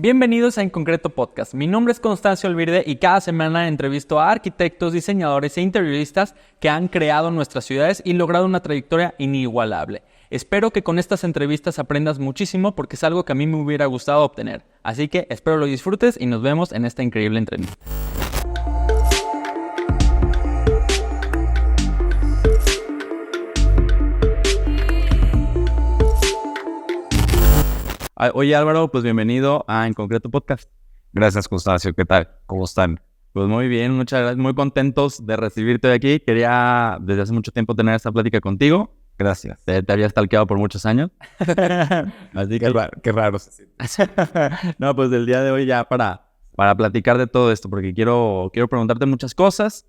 Bienvenidos a En Concreto Podcast. Mi nombre es Constancio Alvirde y cada semana entrevisto a arquitectos, diseñadores e interioristas que han creado nuestras ciudades y logrado una trayectoria inigualable. Espero que con estas entrevistas aprendas muchísimo porque es algo que a mí me hubiera gustado obtener. Así que espero lo disfrutes y nos vemos en esta increíble entrevista. Oye Álvaro, pues bienvenido a En Concreto Podcast. Gracias, Constancio. ¿Qué tal? ¿Cómo están? Pues muy bien, muchas gracias. Muy contentos de recibirte de aquí. Quería desde hace mucho tiempo tener esta plática contigo. Gracias. Te había stalkeado por muchos años. Así que qué raro se siente. No, pues del día de hoy ya para platicar de todo esto, porque quiero preguntarte muchas cosas.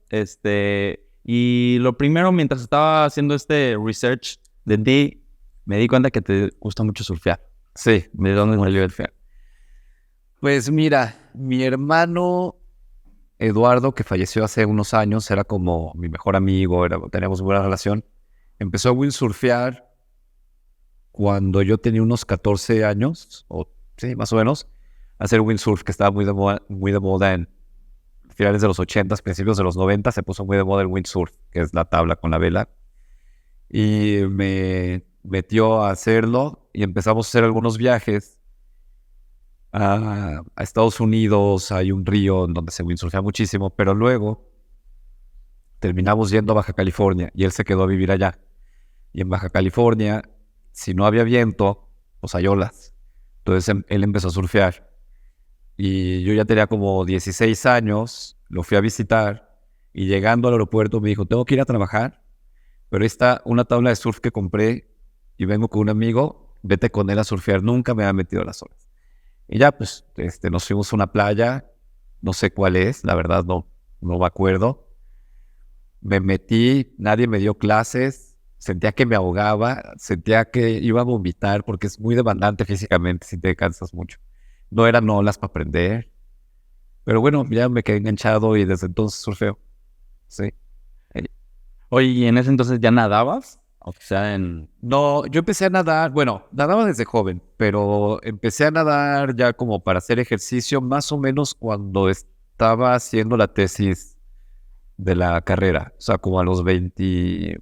Y lo primero, mientras estaba haciendo este research de ti, me di cuenta que te gusta mucho surfear. Sí. ¿De dónde salió el surfear? Pues mira, mi hermano Eduardo, que falleció hace unos años, era como mi mejor amigo, teníamos buena relación. Empezó a windsurfear cuando yo tenía unos 14 años, o sí, más o menos, a hacer windsurf, que estaba muy de moda en finales de los 80s, principios de los 90, se puso muy de moda el windsurf, que es la tabla con la vela. Y me metió a hacerlo y empezamos a hacer algunos viajes a Estados Unidos. Hay un río en donde se windsurfea muchísimo, pero luego terminamos yendo a Baja California y él se quedó a vivir allá. Y en Baja California, si no había viento, pues hay olas. Entonces él empezó a surfear. Y yo ya tenía como 16 años, lo fui a visitar y llegando al aeropuerto me dijo, tengo que ir a trabajar, pero ahí está una tabla de surf que compré y vengo con un amigo, vete con él a surfear. Nunca me había metido a las olas. Y ya, pues, nos fuimos a una playa, no sé cuál es, la verdad no me acuerdo. Me metí, nadie me dio clases, sentía que me ahogaba, sentía que iba a vomitar porque es muy demandante físicamente si te cansas mucho. No eran olas para aprender, pero bueno, ya me quedé enganchado y desde entonces surfeo. Sí. Oye, ¿y en ese entonces ya nadabas? O sea, No, yo empecé a nadar, bueno, nadaba desde joven, pero empecé a nadar ya como para hacer ejercicio más o menos cuando estaba haciendo la tesis de la carrera. O sea, como a los 21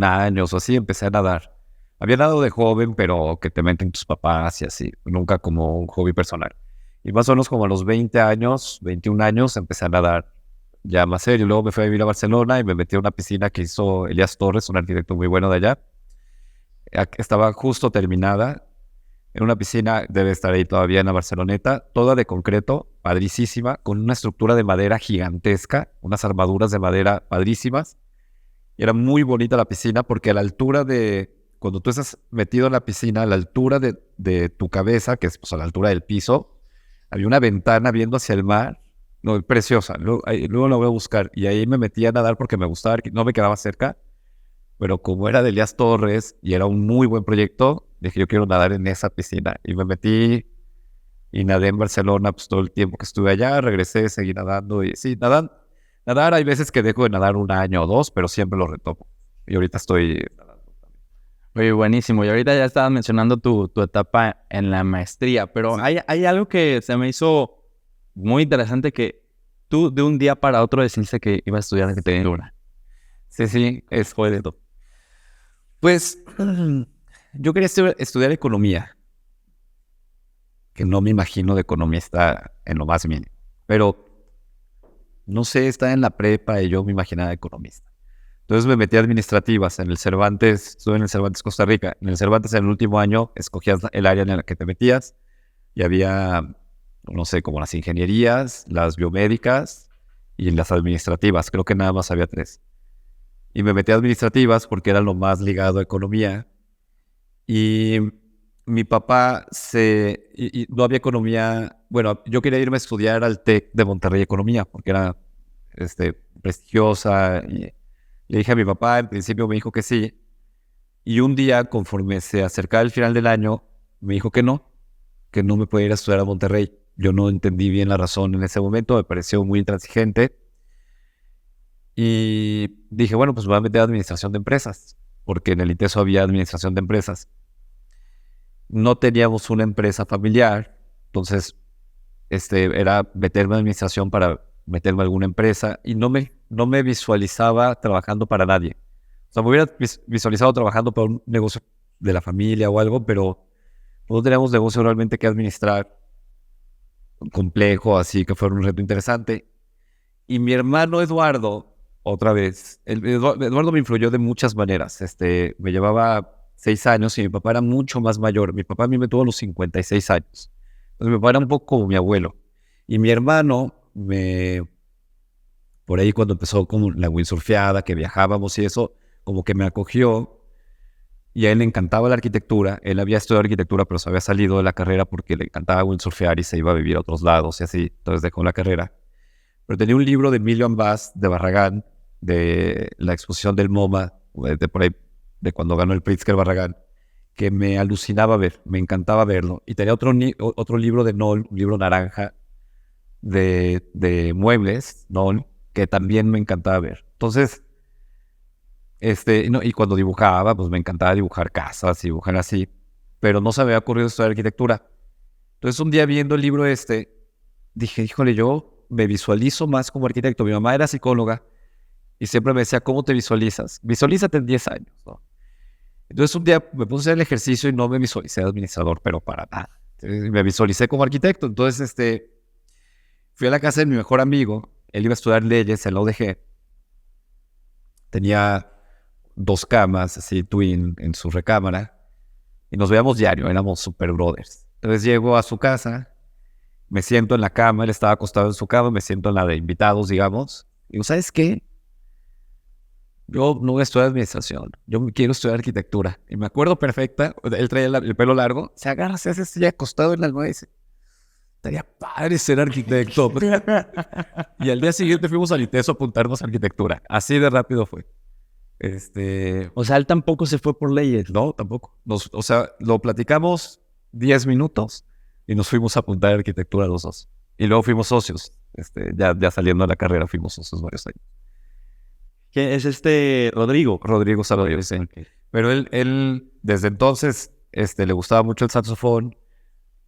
años o así empecé a nadar. Había nadado de joven, pero que te meten tus papás y así, nunca como un hobby personal. Y más o menos como a los 20 años, 21 años, empecé a nadar ya más serio. Luego me fui a vivir a Barcelona y me metí a una piscina que hizo Elías Torres, un arquitecto muy bueno de allá. Estaba justo terminada. En una piscina, debe estar ahí todavía en la Barceloneta, toda de concreto, padricísima, con una estructura de madera gigantesca, unas armaduras de madera padrísimas. Y era muy bonita la piscina porque a la altura cuando tú estás metido en la piscina, a la altura de tu cabeza, que es pues, a la altura del piso, había una ventana viendo hacia el mar. No, preciosa. Luego la voy a buscar. Y ahí me metí a nadar porque me gustaba, no me quedaba cerca. Pero como era de Elías Torres y era un muy buen proyecto, dije yo quiero nadar en esa piscina. Y me metí y nadé en Barcelona pues, todo el tiempo que estuve allá. Regresé, seguí nadando. Y sí, nadar hay veces que dejo de nadar un año o dos, pero siempre lo retomo. Y ahorita estoy nadando también. oye, buenísimo. Y ahorita ya estabas mencionando tu etapa en la maestría, pero sí. Hay algo que se me hizo muy interesante, que tú de un día para otro decidiste que ibas a estudiar arquitectura. Sí, fue de todo. Pues yo quería estudiar economía, que no me imagino de economista en lo más mínimo, pero no sé, estaba en la prepa y yo me imaginaba economista. Entonces me metí a administrativas en el Cervantes, estuve en el Cervantes Costa Rica. En el Cervantes en el último año escogías el área en la que te metías y había, no sé, como las ingenierías, las biomédicas y las administrativas. Creo que nada más había 3. Y me metí a administrativas porque era lo más ligado a economía. Y mi papá y no había economía. Bueno, yo quería irme a estudiar al TEC de Monterrey Economía porque era prestigiosa. Y le dije a mi papá, en principio me dijo que sí. Y un día, conforme se acercaba el final del año, me dijo que no me podía ir a estudiar a Monterrey. Yo no entendí bien la razón en ese momento, me pareció muy intransigente. Y dije, bueno, pues me voy a meter a administración de empresas, porque en el ITESO había administración de empresas. No teníamos una empresa familiar, entonces era meterme en administración para meterme a alguna empresa y no me visualizaba trabajando para nadie. O sea, me hubiera visualizado trabajando para un negocio de la familia o algo, pero no teníamos negocio realmente que administrar, complejo, así que fue un reto interesante. Y mi hermano Eduardo, otra vez, Eduardo me influyó de muchas maneras. Me llevaba 6 años y mi papá era mucho más mayor. Mi papá a mí me tuvo a los 56 años. Entonces mi papá era un poco como mi abuelo. Y mi hermano, por ahí cuando empezó con la windsurfeada, que viajábamos y eso, como que me acogió. Y a él le encantaba la arquitectura. Él había estudiado arquitectura, pero se había salido de la carrera porque le encantaba windsurfear y se iba a vivir a otros lados y así. Entonces dejó la carrera. Pero tenía un libro de Emilio Ambás de Barragán, de la exposición del MoMA, de por ahí, de cuando ganó el Pritzker Barragán, que me alucinaba ver, me encantaba verlo. Y tenía otro libro de Knoll, un libro naranja de muebles, Knoll, que también me encantaba ver. Entonces, y cuando dibujaba, pues me encantaba dibujar casas, dibujar así, pero no se me había ocurrido estudiar arquitectura. Entonces, un día viendo el libro dije, híjole, yo me visualizo más como arquitecto. Mi mamá era psicóloga y siempre me decía, ¿cómo te visualizas? Visualízate en 10 años, ¿no? Entonces un día me puse a hacer el ejercicio y no me visualicé administrador, pero para nada. Entonces, me visualicé como arquitecto. Entonces, fui a la casa de mi mejor amigo. Él iba a estudiar leyes en la UDG. Tenía 2 camas, así, twin, en su recámara. Y nos veíamos diario, éramos super brothers. Entonces llego a su casa, me siento en la cama, él estaba acostado en su cama, me siento en la de invitados, digamos. Y digo, ¿sabes qué? Yo no voy a estudiar administración, yo quiero estudiar arquitectura. Y me acuerdo perfecta, él traía el pelo largo, se agarra, se hace así acostado en la almohada y dice, estaría padre ser arquitecto. Y al día siguiente fuimos al ITESO a apuntarnos a arquitectura. Así de rápido fue. O sea, él tampoco se fue por leyes. No, tampoco. O sea, lo platicamos 10 minutos y nos fuimos a apuntar a arquitectura los dos. Y luego fuimos socios. Ya saliendo de la carrera fuimos socios varios años. ¿Quién es Rodrigo? Rodrigo Salvador, sí. Okay. Pero él desde entonces le gustaba mucho el saxofón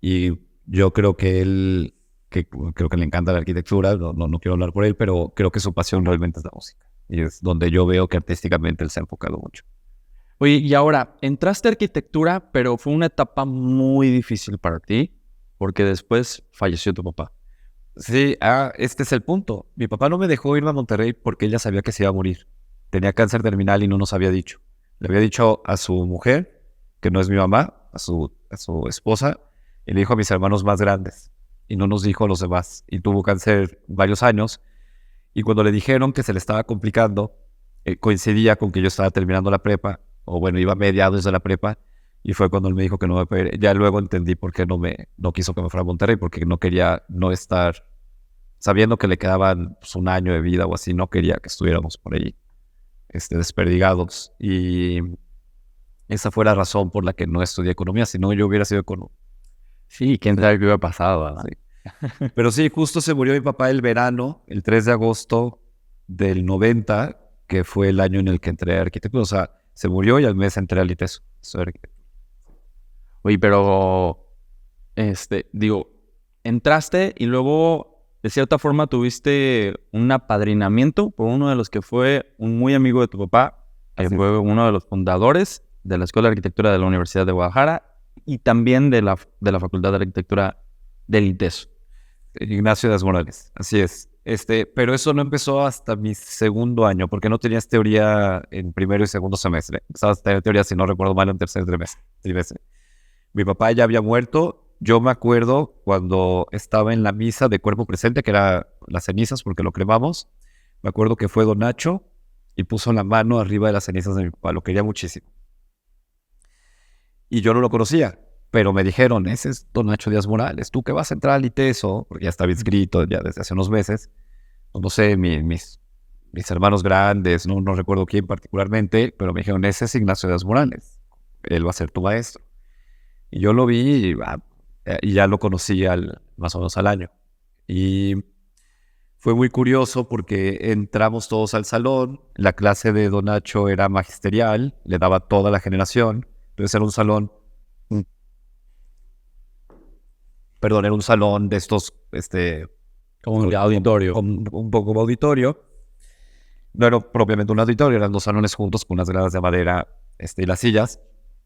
y yo creo que creo que le encanta la arquitectura. No quiero hablar por él, pero creo que su pasión realmente es la música. Y es donde yo veo que artísticamente él se ha enfocado mucho. Oye, y ahora, entraste a arquitectura, pero fue una etapa muy difícil para ti, porque después falleció tu papá. Sí, este es el punto. Mi papá no me dejó irme a Monterrey porque ella sabía que se iba a morir. Tenía cáncer terminal y no nos había dicho. Le había dicho a su mujer, que no es mi mamá, a su esposa, y le dijo a mis hermanos más grandes. Y no nos dijo a los demás. Y tuvo cáncer varios años. Y cuando le dijeron que se le estaba complicando, coincidía con que yo estaba terminando la prepa, o bueno, iba a mediados de la prepa, y fue cuando él me dijo que no me podía ir. Ya luego entendí por qué no quiso que me fuera a Monterrey, porque no quería no estar, sabiendo que le quedaban pues, 1 año de vida o así, no quería que estuviéramos por ahí desperdigados. Y esa fue la razón por la que no estudié economía, si no yo hubiera sido economista. Sí, quién sabe qué hubiera pasado, ¿verdad? Sí. Pero sí, justo se murió mi papá el verano, el 3 de agosto del 90, que fue el año en el que entré a arquitectura. O sea, se murió y al mes entré al ITESO. Oye, pero, entraste y luego, de cierta forma, tuviste un apadrinamiento por uno de los que fue un muy amigo de tu papá, que fue uno de los fundadores de la Escuela de Arquitectura de la Universidad de Guadalajara y también de la Facultad de Arquitectura del ITESO. Ignacio Díaz Morales, así es. Pero eso no empezó hasta mi 2º año, porque no tenías teoría en primero y segundo semestre. Empezabas a tener teoría, si no recuerdo mal, en tercer trimestre. Mi papá ya había muerto. Yo me acuerdo cuando estaba en la misa de cuerpo presente, que era las cenizas, porque lo cremamos. Me acuerdo que fue don Nacho y puso la mano arriba de las cenizas de mi papá. Lo quería muchísimo. Y yo no lo conocía. Pero me dijeron, ese es don Nacho Díaz Morales, tú que vas a entrar al ITESO, porque ya estaba inscrito ya desde hace unos meses. No sé, mis hermanos grandes, no recuerdo quién particularmente, pero me dijeron, ese es Ignacio Díaz Morales, él va a ser tu maestro. Y yo lo vi y ya lo conocí más o menos al año. Y fue muy curioso porque entramos todos al salón, la clase de don Nacho era magisterial, le daba toda la generación, entonces era un salón de estos Como un auditorio. Un poco como auditorio. No era propiamente un auditorio, eran 2 salones juntos con unas gradas de madera y las sillas,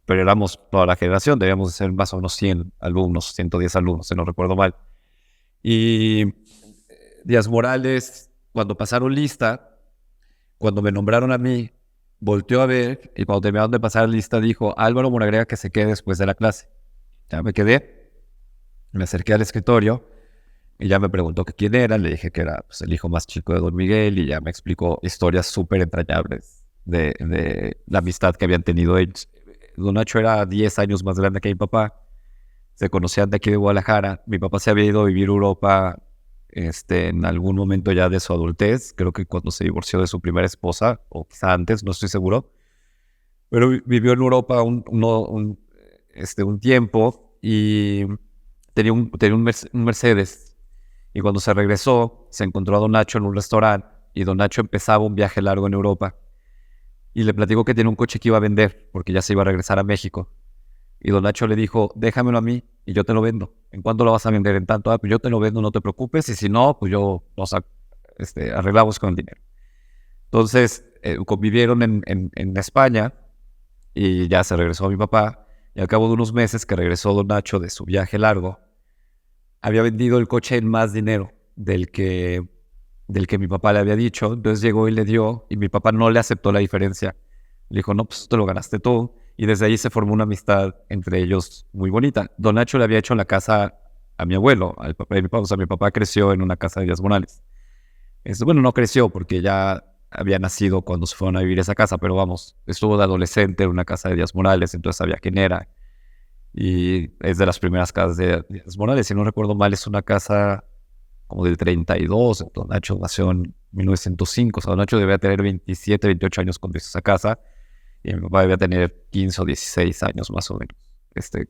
pero éramos toda la generación, debíamos de ser más o menos 100 alumnos, 110 alumnos, si no recuerdo mal. Y Díaz Morales, cuando pasaron lista, cuando me nombraron a mí, volteó a ver y cuando terminaron de pasar lista dijo: Álvaro Moragrega que se quede después de la clase. Ya me quedé, me acerqué al escritorio y ya me preguntó que quién era. Le dije que era pues, el hijo más chico de Don Miguel y ya me explicó historias súper entrañables de la amistad que habían tenido ellos. Don Nacho era 10 años más grande que mi papá. Se conocían de aquí de Guadalajara. Mi papá se había ido a vivir a Europa en algún momento ya de su adultez. Creo que cuando se divorció de su primera esposa, o quizá antes, no estoy seguro. Pero vivió en Europa un tiempo y tenía un Mercedes. Y cuando se regresó, se encontró a Don Nacho en un restaurante y Don Nacho empezaba un viaje largo en Europa. Y le platicó que tenía un coche que iba a vender porque ya se iba a regresar a México. Y Don Nacho le dijo: déjamelo a mí y yo te lo vendo. ¿En cuánto lo vas a vender? En tanto. Pues yo te lo vendo, no te preocupes. Y si no, pues arreglamos con el dinero. Entonces, convivieron en España y ya se regresó mi papá. Y al cabo de unos meses que regresó Don Nacho de su viaje largo, había vendido el coche en más dinero del que mi papá le había dicho. Entonces llegó y le dio, y mi papá no le aceptó la diferencia. Le dijo: no, pues te lo ganaste tú. Y desde ahí se formó una amistad entre ellos muy bonita. Don Nacho le había hecho la casa a mi abuelo, al papá de mi papá. O sea, mi papá creció en una casa de Díaz Morales. Bueno, no creció porque ya había nacido cuando se fueron a vivir a esa casa, pero vamos, estuvo de adolescente en una casa de Díaz Morales, entonces sabía quién era. Y es de las primeras casas de Díaz Morales. Si no recuerdo mal, es una casa como del 32. Don Nacho nació en 1905. O sea, Don Nacho debía tener 27, 28 años cuando hizo esa casa. Y mi papá debía tener 15 o 16 años más o menos,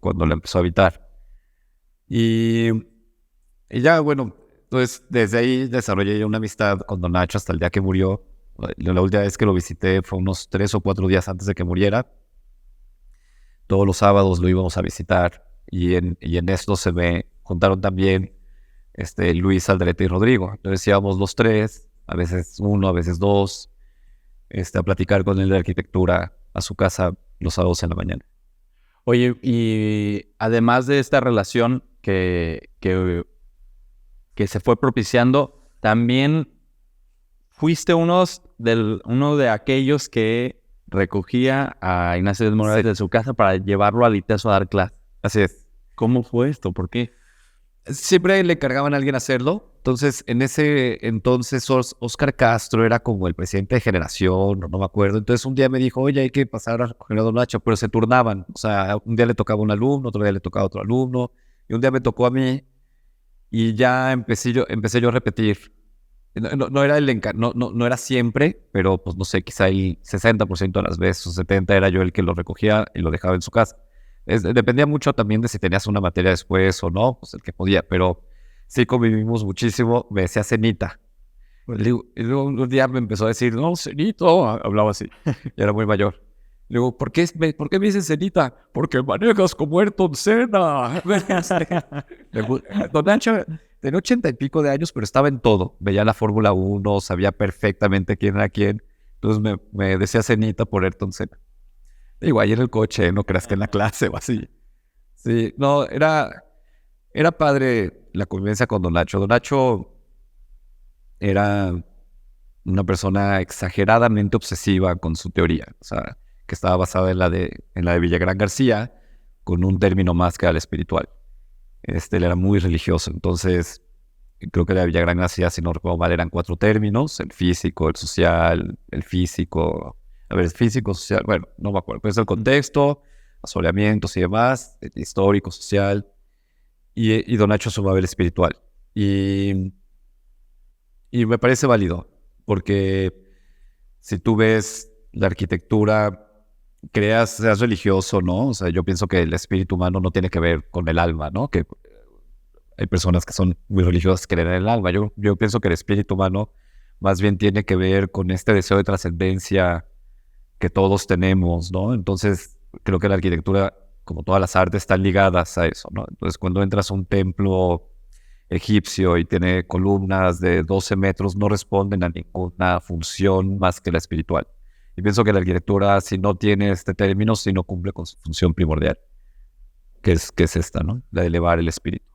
cuando la empezó a habitar. Y ya, bueno, entonces desde ahí desarrollé una amistad con Don Nacho hasta el día que murió. La última vez que lo visité fue unos 3 o 4 días antes de que muriera. Todos los sábados lo íbamos a visitar y en esto se me juntaron también Luis, Aldrete y Rodrigo. Entonces íbamos los tres, a veces uno, a veces dos, a platicar con él de arquitectura a su casa los sábados en la mañana. Oye, y además de esta relación que se fue propiciando, también fuiste uno de aquellos que recogía a Ignacio Díaz Morales de su casa para llevarlo al ITESO a dar clase. Así es. ¿Cómo fue esto? ¿Por qué? Siempre le encargaban a alguien hacerlo. Entonces, en ese entonces, Oscar Castro era como el presidente de generación, no me acuerdo. Entonces, un día me dijo: oye, hay que pasar a recoger a Don Nacho, pero se turnaban. O sea, un día le tocaba a un alumno, otro día le tocaba a otro alumno, y un día me tocó a mí, y ya empecé yo a repetir. No era no era siempre, pero pues no sé, quizá el 60% de las veces, o 70% era yo el que lo recogía y lo dejaba en su casa. Dependía mucho también de si tenías una materia después o no, pues el que podía, pero sí convivimos muchísimo. Me decía Cenita. Y luego un día me empezó a decir: no, Cenito, hablaba así, y era muy mayor. Le digo: ¿por qué me dices Cenita? Porque manejas como Ayrton Senna. Don Nacho tenía 80 y pico de años, pero estaba en todo. Veía la Fórmula 1, sabía perfectamente quién era quién. Entonces me decía Cenita por Ayrton Senna. Digo, ahí en el coche, no creas que en la clase o así. Sí, no, era padre la convivencia con Don Nacho. Don Nacho era una persona exageradamente obsesiva con su teoría, o sea, que estaba basada en la de Villagrán García, con un término más que al espiritual. Él era muy religioso, entonces creo que la de Villagrán García, si no recuerdo mal, eran 4 términos: el físico, el social, el físico, social, bueno, no me acuerdo, pero es el contexto, asoleamientos y demás, el histórico, social, y Don Nacho sumaba el espiritual. Y me parece válido, porque si tú ves la arquitectura, seas religioso, ¿no? O sea, yo pienso que el espíritu humano no tiene que ver con el alma, ¿no? Que hay personas que son muy religiosas que creen en el alma. Yo pienso que el espíritu humano más bien tiene que ver con este deseo de trascendencia que todos tenemos, ¿no? Entonces, creo que la arquitectura, como todas las artes, están ligadas a eso, ¿no? Entonces, cuando entras a un templo egipcio y tiene columnas de 12 metros, no responden a ninguna función más que la espiritual. Y pienso que la arquitectura, si no tiene este término, si no cumple con su función primordial, que es esta, ¿no? La de elevar el espíritu.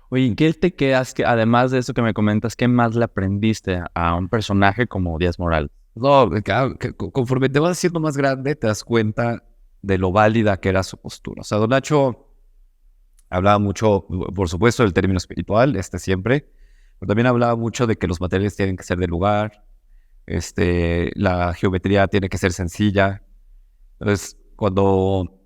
Oye, ¿qué te quedas, que además de eso que me comentas, qué más le aprendiste a un personaje como Díaz Morales? No, claro, que conforme te vas haciendo más grande, te das cuenta de lo válida que era su postura. O sea, Don Nacho hablaba mucho, por supuesto, del término espiritual, siempre, pero también hablaba mucho de que los materiales tienen que ser del lugar, la geometría tiene que ser sencilla. Entonces, cuando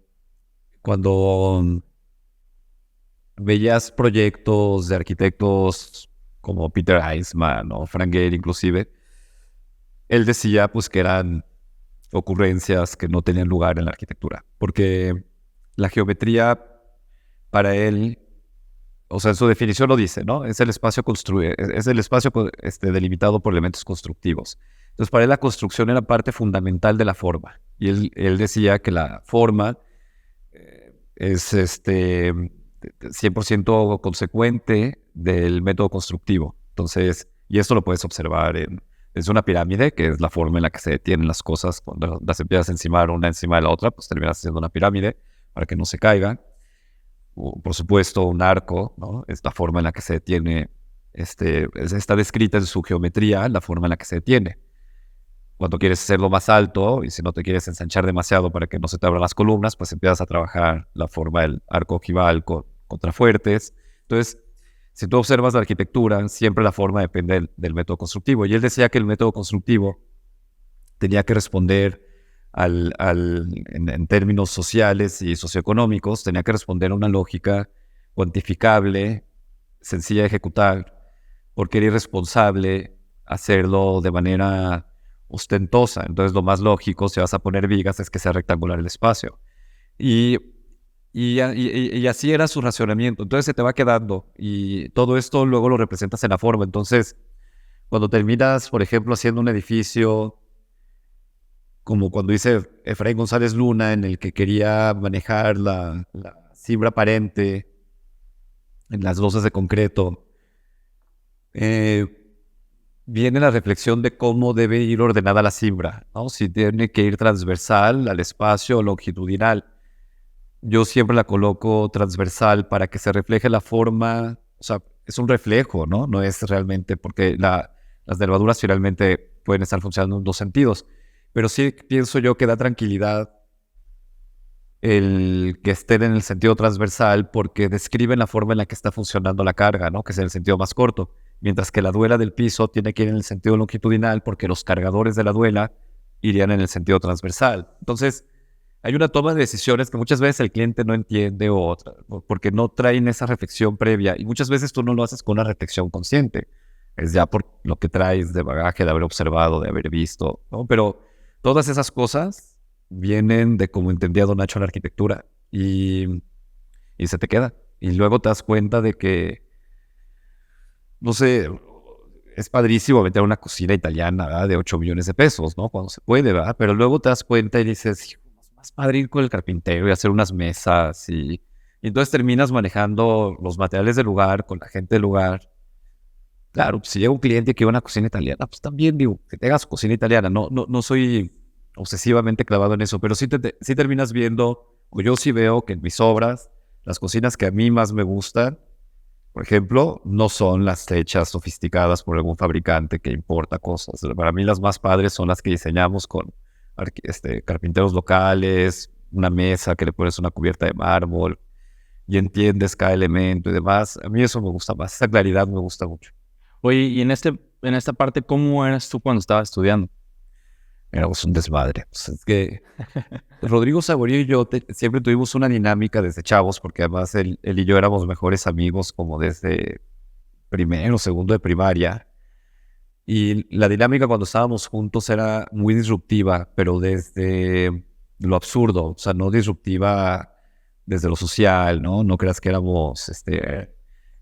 veías proyectos de arquitectos como Peter Eisman o Frank Gehry inclusive, él decía pues que eran ocurrencias que no tenían lugar en la arquitectura, porque la geometría para él, o sea, en su definición lo dice, ¿no? Es el espacio delimitado por elementos constructivos. Entonces, para él la construcción era parte fundamental de la forma. Y él decía que la forma es 100% consecuente del método constructivo. Entonces, y esto lo puedes observar es una pirámide, que es la forma en la que se detienen las cosas. Cuando las empiezas a encimar una encima de la otra, pues terminas haciendo una pirámide para que no se caigan. Por supuesto, un arco, ¿no? Es la forma en la que se detiene, está descrita en su geometría, la forma en la que se detiene. Cuando quieres hacerlo más alto y si no te quieres ensanchar demasiado para que no se te abran las columnas, pues empiezas a trabajar la forma del arco ojival con contrafuertes. Entonces, si tú observas la arquitectura, siempre la forma depende del método constructivo. Y él decía que el método constructivo tenía que responder en términos sociales y socioeconómicos, tenía que responder a una lógica cuantificable, sencilla de ejecutar, porque era irresponsable hacerlo de manera ostentosa. Entonces, lo más lógico, si vas a poner vigas, es que sea rectangular el espacio. Y así era su racionamiento. Entonces, se te va quedando. Y todo esto luego lo representas en la forma. Entonces, cuando terminas, por ejemplo, haciendo un edificio, como cuando dice Efraín González Luna, en el que quería manejar la cimbra aparente en las losas de concreto, viene la reflexión de cómo debe ir ordenada la cimbra, ¿no? Si tiene que ir transversal al espacio o longitudinal. Yo siempre la coloco transversal para que se refleje la forma, o sea, es un reflejo, ¿no? No es realmente, porque las nervaduras finalmente pueden estar funcionando en dos sentidos, pero sí pienso yo que da tranquilidad el que estén en el sentido transversal porque describen la forma en la que está funcionando la carga, ¿no? Que es en el sentido más corto, mientras que la duela del piso tiene que ir en el sentido longitudinal porque los cargadores de la duela irían en el sentido transversal. Entonces, hay una toma de decisiones que muchas veces el cliente no entiende porque no traen esa reflexión previa y muchas veces tú no lo haces con una reflexión consciente. Es ya por lo que traes de bagaje, de haber observado, de haber visto, ¿no? Pero todas esas cosas vienen de cómo entendía Don Nacho la arquitectura y se te queda. Y luego te das cuenta de que, no sé, es padrísimo meter una cocina italiana, ¿verdad? De 8 millones de pesos, ¿no? Cuando se puede, ¿verdad? Pero luego te das cuenta y dices, es más padre ir con el carpintero y hacer unas mesas y entonces terminas manejando los materiales del lugar, con la gente del lugar. Claro, si llega un cliente que quiere una cocina italiana, pues también digo, que tengas cocina italiana. No soy obsesivamente clavado en eso, pero sí terminas viendo, o yo sí veo que en mis obras, las cocinas que a mí más me gustan, por ejemplo, no son las hechas sofisticadas por algún fabricante que importa cosas. Para mí las más padres son las que diseñamos con carpinteros locales, una mesa que le pones una cubierta de mármol y entiendes cada elemento y demás. A mí eso me gusta más, esa claridad me gusta mucho. Oye, y en esta parte, ¿cómo eras tú cuando estabas estudiando? Éramos un desmadre. Pues es que Rodrigo Saborío y yo siempre tuvimos una dinámica desde chavos, porque además él y yo éramos mejores amigos como desde primero o segundo de primaria. Y la dinámica cuando estábamos juntos era muy disruptiva, pero desde lo absurdo, o sea, no disruptiva desde lo social, ¿no? No creas que éramos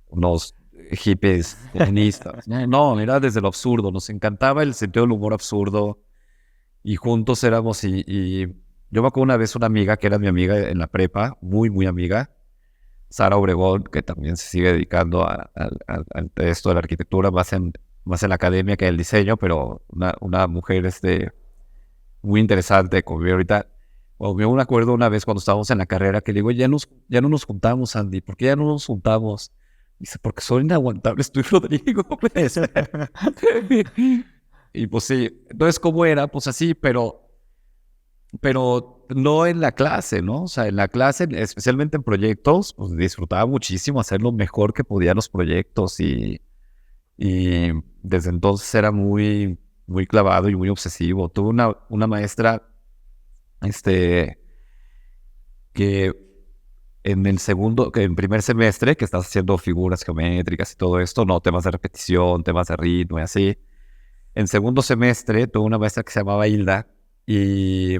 unos hippies feministas. No, era desde lo absurdo. Nos encantaba el sentido del humor absurdo y juntos éramos y yo me acuerdo una vez una amiga que era mi amiga en la prepa, muy, muy amiga, Sara Obregón, que también se sigue dedicando a esto de la arquitectura, más en la academia que en el diseño, pero una mujer muy interesante, como vi ahorita. Yo me acuerdo una vez cuando estábamos en la carrera que le digo, ya no nos juntamos, Andy, ¿por qué ya no nos juntamos? Dice, porque son inaguantables tú y Rodrigo. Pues. Y pues sí, entonces, ¿cómo era? Pues así, pero no en la clase, ¿no? O sea, en la clase, especialmente en proyectos, pues disfrutaba muchísimo hacer lo mejor que podía en los proyectos y desde entonces era muy, muy clavado y muy obsesivo. Tuve una maestra, que que en primer semestre, que estás haciendo figuras geométricas y todo esto, no, temas de repetición, temas de ritmo y así. En segundo semestre tuve una maestra que se llamaba Hilda y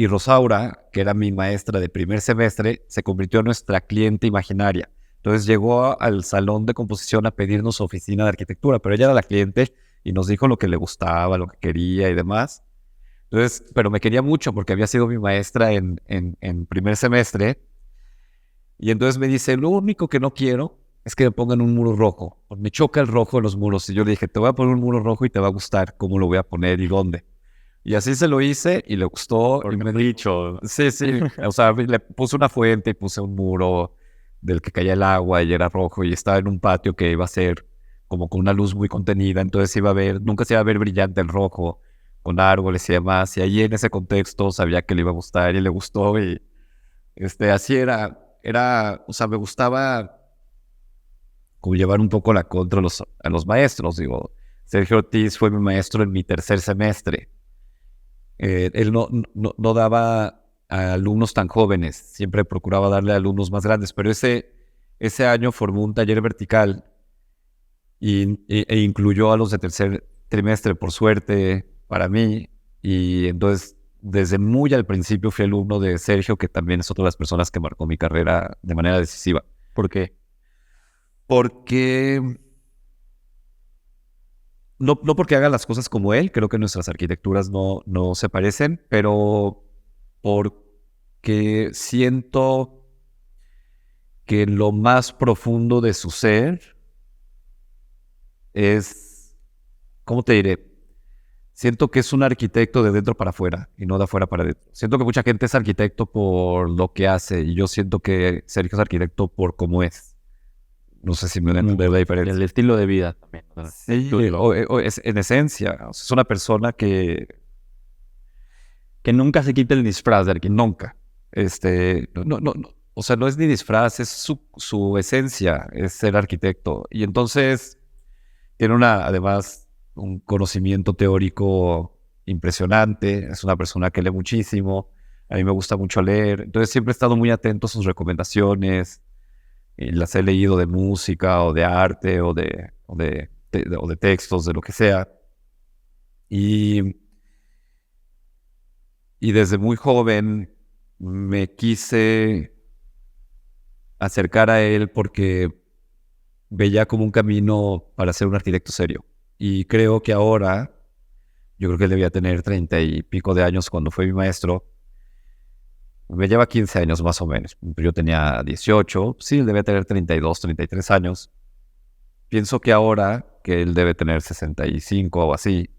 Rosaura, que era mi maestra de primer semestre, se convirtió en nuestra cliente imaginaria. Entonces llegó al salón de composición a pedirnos su oficina de arquitectura, pero ella era la cliente y nos dijo lo que le gustaba, lo que quería y demás. Entonces, pero me quería mucho porque había sido mi maestra en primer semestre. Y entonces me dice, lo único que no quiero es que me pongan un muro rojo. Me choca el rojo en los muros. Y yo le dije, te voy a poner un muro rojo y te va a gustar cómo lo voy a poner y dónde. Y así se lo hice y le gustó. Porque y me he dicho. Sí. O sea, le puse una fuente y puse un muro del que caía el agua y era rojo y estaba en un patio que iba a ser como con una luz muy contenida. Entonces nunca se iba a ver brillante el rojo con árboles y demás. Y ahí en ese contexto sabía que le iba a gustar y le gustó. Y así o sea, me gustaba como llevar un poco la contra a los maestros. Digo, Sergio Ortiz fue mi maestro en mi tercer semestre. Él no daba a alumnos tan jóvenes, siempre procuraba darle a alumnos más grandes, pero ese año formó un taller vertical e incluyó a los de tercer trimestre, por suerte, para mí, y entonces desde muy al principio fui alumno de Sergio, que también es otra de las personas que marcó mi carrera de manera decisiva. ¿Por qué? Porque no porque haga las cosas como él, creo que nuestras arquitecturas no se parecen, pero porque siento que en lo más profundo de su ser es, ¿cómo te diré? Siento que es un arquitecto de dentro para afuera y no de afuera para adentro. Siento que mucha gente es arquitecto por lo que hace y yo siento que Sergio es arquitecto por cómo es. No sé si me voy a entender la diferencia. El estilo de vida también. Sí, es, en esencia, o sea, es una persona que nunca se quite el disfraz de arquitecto. nunca, no, o sea, no es ni disfraz, es su esencia, es ser arquitecto. Y entonces tiene además, un conocimiento teórico impresionante, es una persona que lee muchísimo, a mí me gusta mucho leer, entonces siempre he estado muy atento a sus recomendaciones, y las he leído de música o de arte o de textos, de lo que sea. Y desde muy joven me quise acercar a él porque veía como un camino para ser un arquitecto serio. Y creo que ahora, yo creo que él debía tener 30 y pico de años cuando fue mi maestro. Me lleva 15 años más o menos. Yo tenía 18, sí, él debe tener 32, 33 años. Pienso que ahora, que él debe tener 65 o así,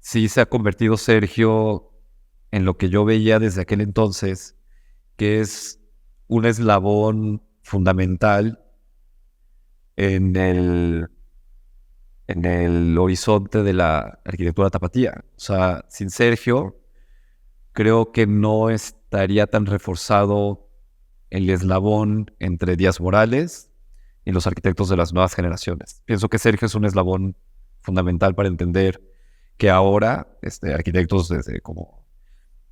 sí se ha convertido Sergio en lo que yo veía desde aquel entonces, que es un eslabón fundamental en el horizonte de la arquitectura tapatía. O sea, sin Sergio, creo que no estaría tan reforzado el eslabón entre Díaz Morales y los arquitectos de las nuevas generaciones. Pienso que Sergio es un eslabón fundamental para entender que ahora arquitectos desde como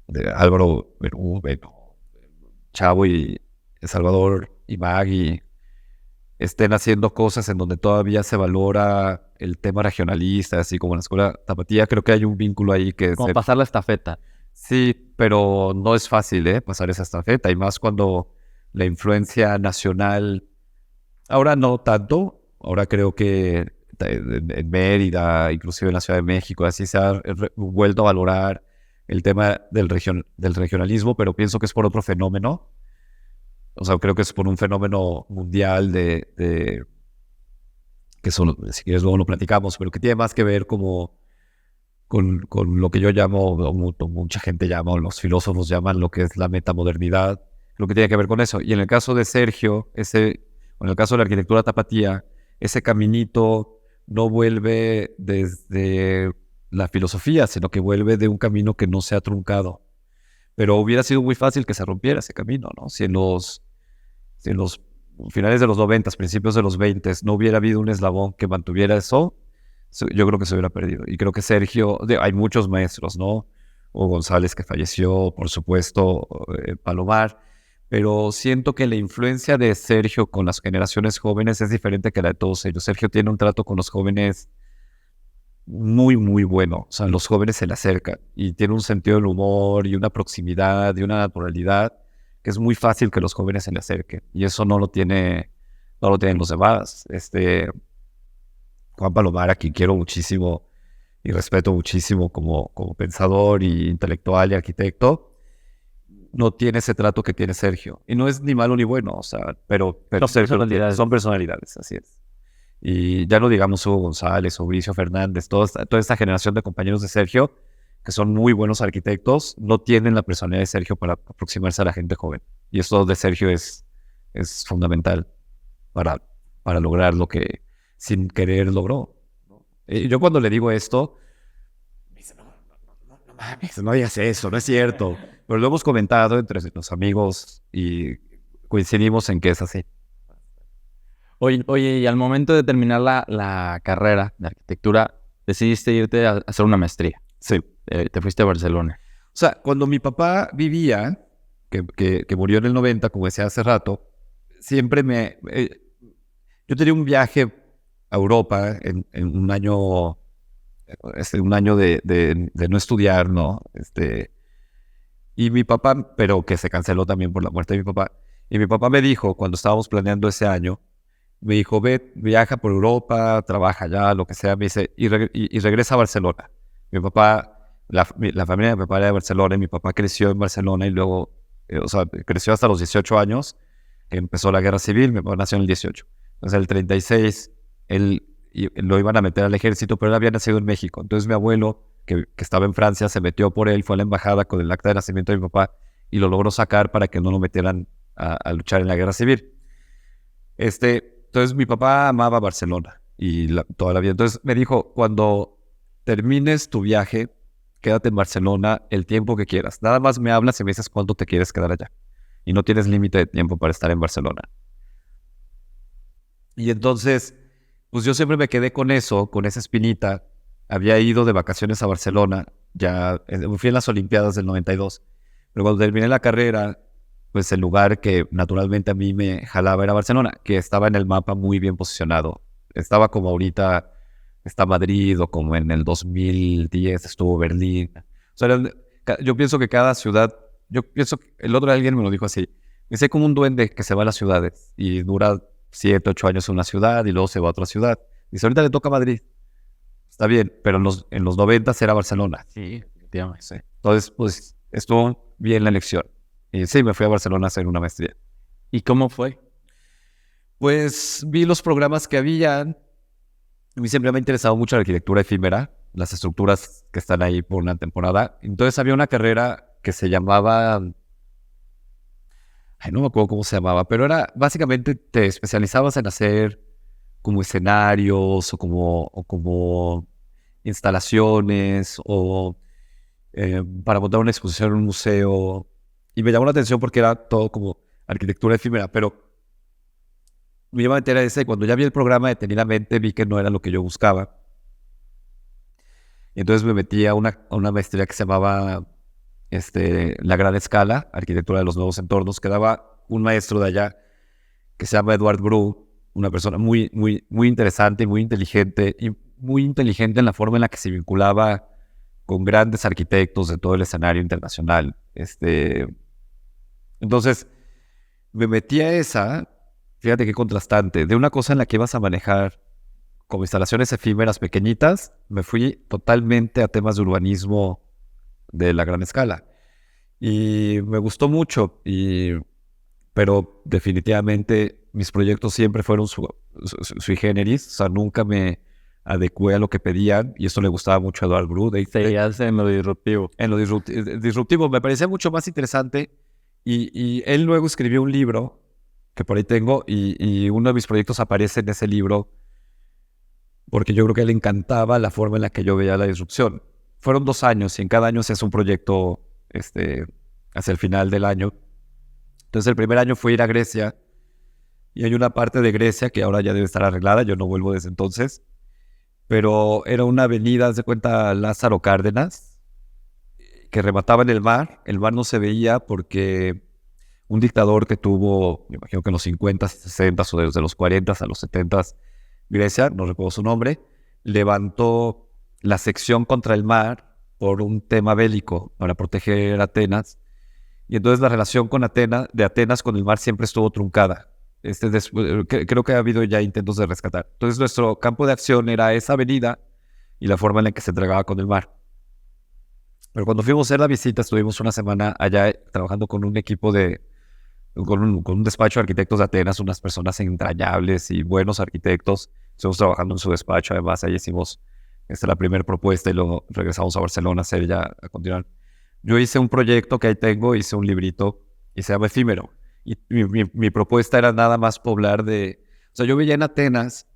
de Álvaro Berú, Chavo y Salvador y Magui estén haciendo cosas en donde todavía se valora el tema regionalista, así como en la escuela tapatía. Creo que hay un vínculo ahí que es... Como pasar la estafeta. Sí, pero no es fácil, pasar esa estafeta, y más cuando la influencia nacional, ahora no tanto, ahora creo que en Mérida, inclusive en la Ciudad de México, así se ha vuelto a valorar el tema del regionalismo, pero pienso que es por otro fenómeno. O sea, creo que es por un fenómeno mundial que eso, si quieres luego lo platicamos, pero que tiene más que ver como con lo que yo llamo, o mucha gente llama, o los filósofos llaman lo que es la metamodernidad, lo que tiene que ver con eso. Y en el caso de Sergio, o en el caso de la arquitectura tapatía, ese caminito no vuelve desde la filosofía, sino que vuelve de un camino que no se ha truncado. Pero hubiera sido muy fácil que se rompiera ese camino, ¿no? Si en los finales de los 90, principios de los 20, no hubiera habido un eslabón que mantuviera eso, yo creo que se hubiera perdido. Y creo que Sergio, hay muchos maestros, ¿no? O González, que falleció, por supuesto, Palomar, pero siento que la influencia de Sergio con las generaciones jóvenes es diferente que la de todos ellos. Sergio tiene un trato con los jóvenes muy, muy bueno. O sea, los jóvenes se le acercan y tiene un sentido del humor y una proximidad y una naturalidad que es muy fácil que los jóvenes se le acerquen. Y eso no lo tienen los demás. Juan Palomar, a quien quiero muchísimo y respeto muchísimo como pensador y intelectual y arquitecto, no tiene ese trato que tiene Sergio. Y no es ni malo ni bueno, o sea, pero Son Sergio personalidades. son personalidades, así es. Y ya no digamos Hugo González o Mauricio Fernández, toda esta generación de compañeros de Sergio, que son muy buenos arquitectos, no tienen la personalidad de Sergio para aproximarse a la gente joven. Y eso de Sergio es fundamental para lograr lo que sin querer logró. Yo cuando le digo esto, me dice, no mames, no digas eso, no es cierto. Pero lo hemos comentado entre los amigos y coincidimos en que es así. Oye, y al momento de terminar la carrera de arquitectura, decidiste irte a hacer una maestría. Sí. Te fuiste a Barcelona. O sea, cuando mi papá vivía, que murió en el 90, como decía hace rato, siempre yo tenía un viaje a Europa en un año de no estudiar, ¿no? Y mi papá, pero que se canceló también por la muerte de mi papá. Y mi papá me dijo, cuando estábamos planeando ese año, me dijo, ve, viaja por Europa, trabaja allá, lo que sea, me dice, y regresa a Barcelona. Mi papá, la familia de mi papá era de Barcelona, y mi papá creció en Barcelona y luego, o sea, creció hasta los 18 años, que empezó la guerra civil, mi papá nació en el 18. Entonces, en el 36, lo iban a meter al ejército, pero él había nacido en México. Entonces, mi abuelo, que estaba en Francia, se metió por él, fue a la embajada con el acta de nacimiento de mi papá y lo logró sacar para que no lo metieran a luchar en la guerra civil. Entonces mi papá amaba Barcelona y toda la vida. Entonces me dijo, cuando termines tu viaje, quédate en Barcelona el tiempo que quieras. Nada más me hablas y me dices cuánto te quieres quedar allá. Y no tienes límite de tiempo para estar en Barcelona. Y entonces, pues yo siempre me quedé con eso, con esa espinita. Había ido de vacaciones a Barcelona, fui en las Olimpiadas del 92. Pero cuando terminé la carrera, pues el lugar que naturalmente a mí me jalaba era Barcelona, que estaba en el mapa muy bien posicionado. Estaba como ahorita está Madrid, o como en el 2010 estuvo Berlín. O sea, yo pienso que cada ciudad, el otro día alguien me lo dijo así, me dice como un duende que se va a las ciudades y dura 7, 8 años en una ciudad y luego se va a otra ciudad. Dice, ahorita le toca a Madrid. Está bien, pero en los 90 era Barcelona. Sí, efectivamente. Sí. Entonces, pues estuvo bien la elección. Y sí, me fui a Barcelona a hacer una maestría. ¿Y cómo fue? Pues vi los programas que habían. A mí siempre me ha interesado mucho la arquitectura efímera, las estructuras que están ahí por una temporada. Entonces había una carrera que se llamaba... no me acuerdo cómo se llamaba, pero era básicamente te especializabas en hacer como escenarios o como instalaciones o para montar una exposición en un museo. Y me llamó la atención porque era todo como arquitectura efímera, pero me iba a meter a ese y cuando ya vi el programa detenidamente vi que no era lo que yo buscaba. Y entonces me metí a una maestría que se llamaba La Gran Escala, Arquitectura de los Nuevos Entornos, que daba un maestro de allá que se llama Eduard Bru, una persona muy, muy, muy interesante, muy inteligente en la forma en la que se vinculaba con grandes arquitectos de todo el escenario internacional. Entonces, me metí a esa, fíjate qué contrastante, de una cosa en la que ibas a manejar como instalaciones efímeras pequeñitas, me fui totalmente a temas de urbanismo de la gran escala. Y me gustó mucho. Y pero definitivamente mis proyectos siempre fueron sui generis, o sea, nunca me adecué a lo que pedían, y esto le gustaba mucho a Eduard Brud. Seguías en lo disruptivo. En lo disruptivo me parecía mucho más interesante, y él luego escribió un libro que por ahí tengo, y uno de mis proyectos aparece en ese libro porque yo creo que a él le encantaba la forma en la que yo veía la disrupción. Fueron 2 años y en cada año se hace un proyecto hacia el final del año. Entonces el primer año fue ir a Grecia, y hay una parte de Grecia que ahora ya debe estar arreglada, yo no vuelvo desde entonces, pero era una avenida, haz de cuenta, Lázaro Cárdenas, que remataba en el mar no se veía porque un dictador que tuvo, me imagino que en los 50, 60 o desde los 40 a los 70, Grecia, no recuerdo su nombre, levantó la sección contra el mar por un tema bélico para proteger Atenas, y entonces la relación de Atenas con el mar siempre estuvo truncada. Creo que ha habido ya intentos de rescatar. Entonces nuestro campo de acción era esa avenida y la forma en la que se entregaba con el mar. Pero cuando fuimos a hacer la visita, estuvimos una semana allá trabajando con un equipo con un despacho de arquitectos de Atenas, unas personas entrañables y buenos arquitectos. Estuvimos trabajando en su despacho, además ahí hicimos la primera propuesta, y luego regresamos a Barcelona a hacer ya, a continuar. Yo hice un proyecto que ahí tengo, hice un librito y se llama Efímero. Y mi propuesta era nada más poblar o sea, yo veía en Atenas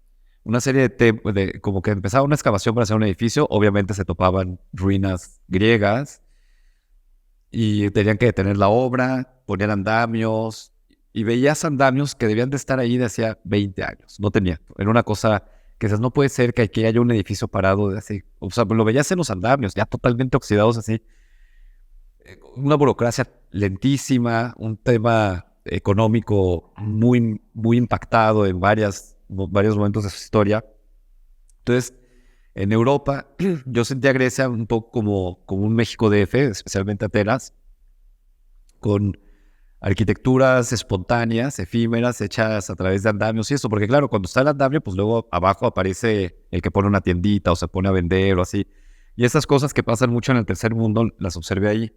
una serie como que empezaba una excavación para hacer un edificio, obviamente se topaban ruinas griegas, y tenían que detener la obra, ponían andamios, y veías andamios que debían de estar ahí de hacía 20 años. No tenía. Era una cosa que dices, no puede ser que aquí haya un edificio parado de así. O sea, lo veías en los andamios, ya totalmente oxidados así. Una burocracia lentísima, un tema económico muy, muy impactado en varios momentos de su historia. Entonces, en Europa, yo sentía a Grecia un poco como un México DF, especialmente Atenas, con arquitecturas espontáneas, efímeras, hechas a través de andamios y eso, porque claro, cuando está el andamio, pues luego abajo aparece el que pone una tiendita o se pone a vender o así. Y esas cosas que pasan mucho en el tercer mundo, las observé ahí.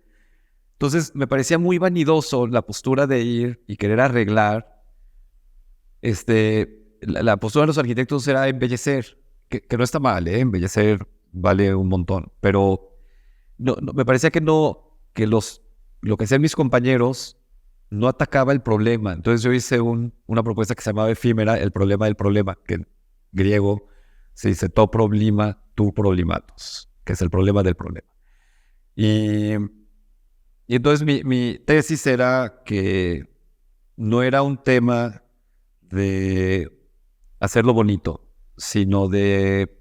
Entonces, me parecía muy vanidoso la postura de ir y querer arreglar. La postura de los arquitectos era embellecer, que no está mal, embellecer vale un montón, pero me parecía que lo que hacían mis compañeros no atacaba el problema. Entonces yo hice una propuesta que se llamaba Efímera, el problema del problema, que en griego se dice to problema, tu problematos, que es el problema del problema. Y entonces mi tesis era que no era un tema de hacerlo bonito, sino de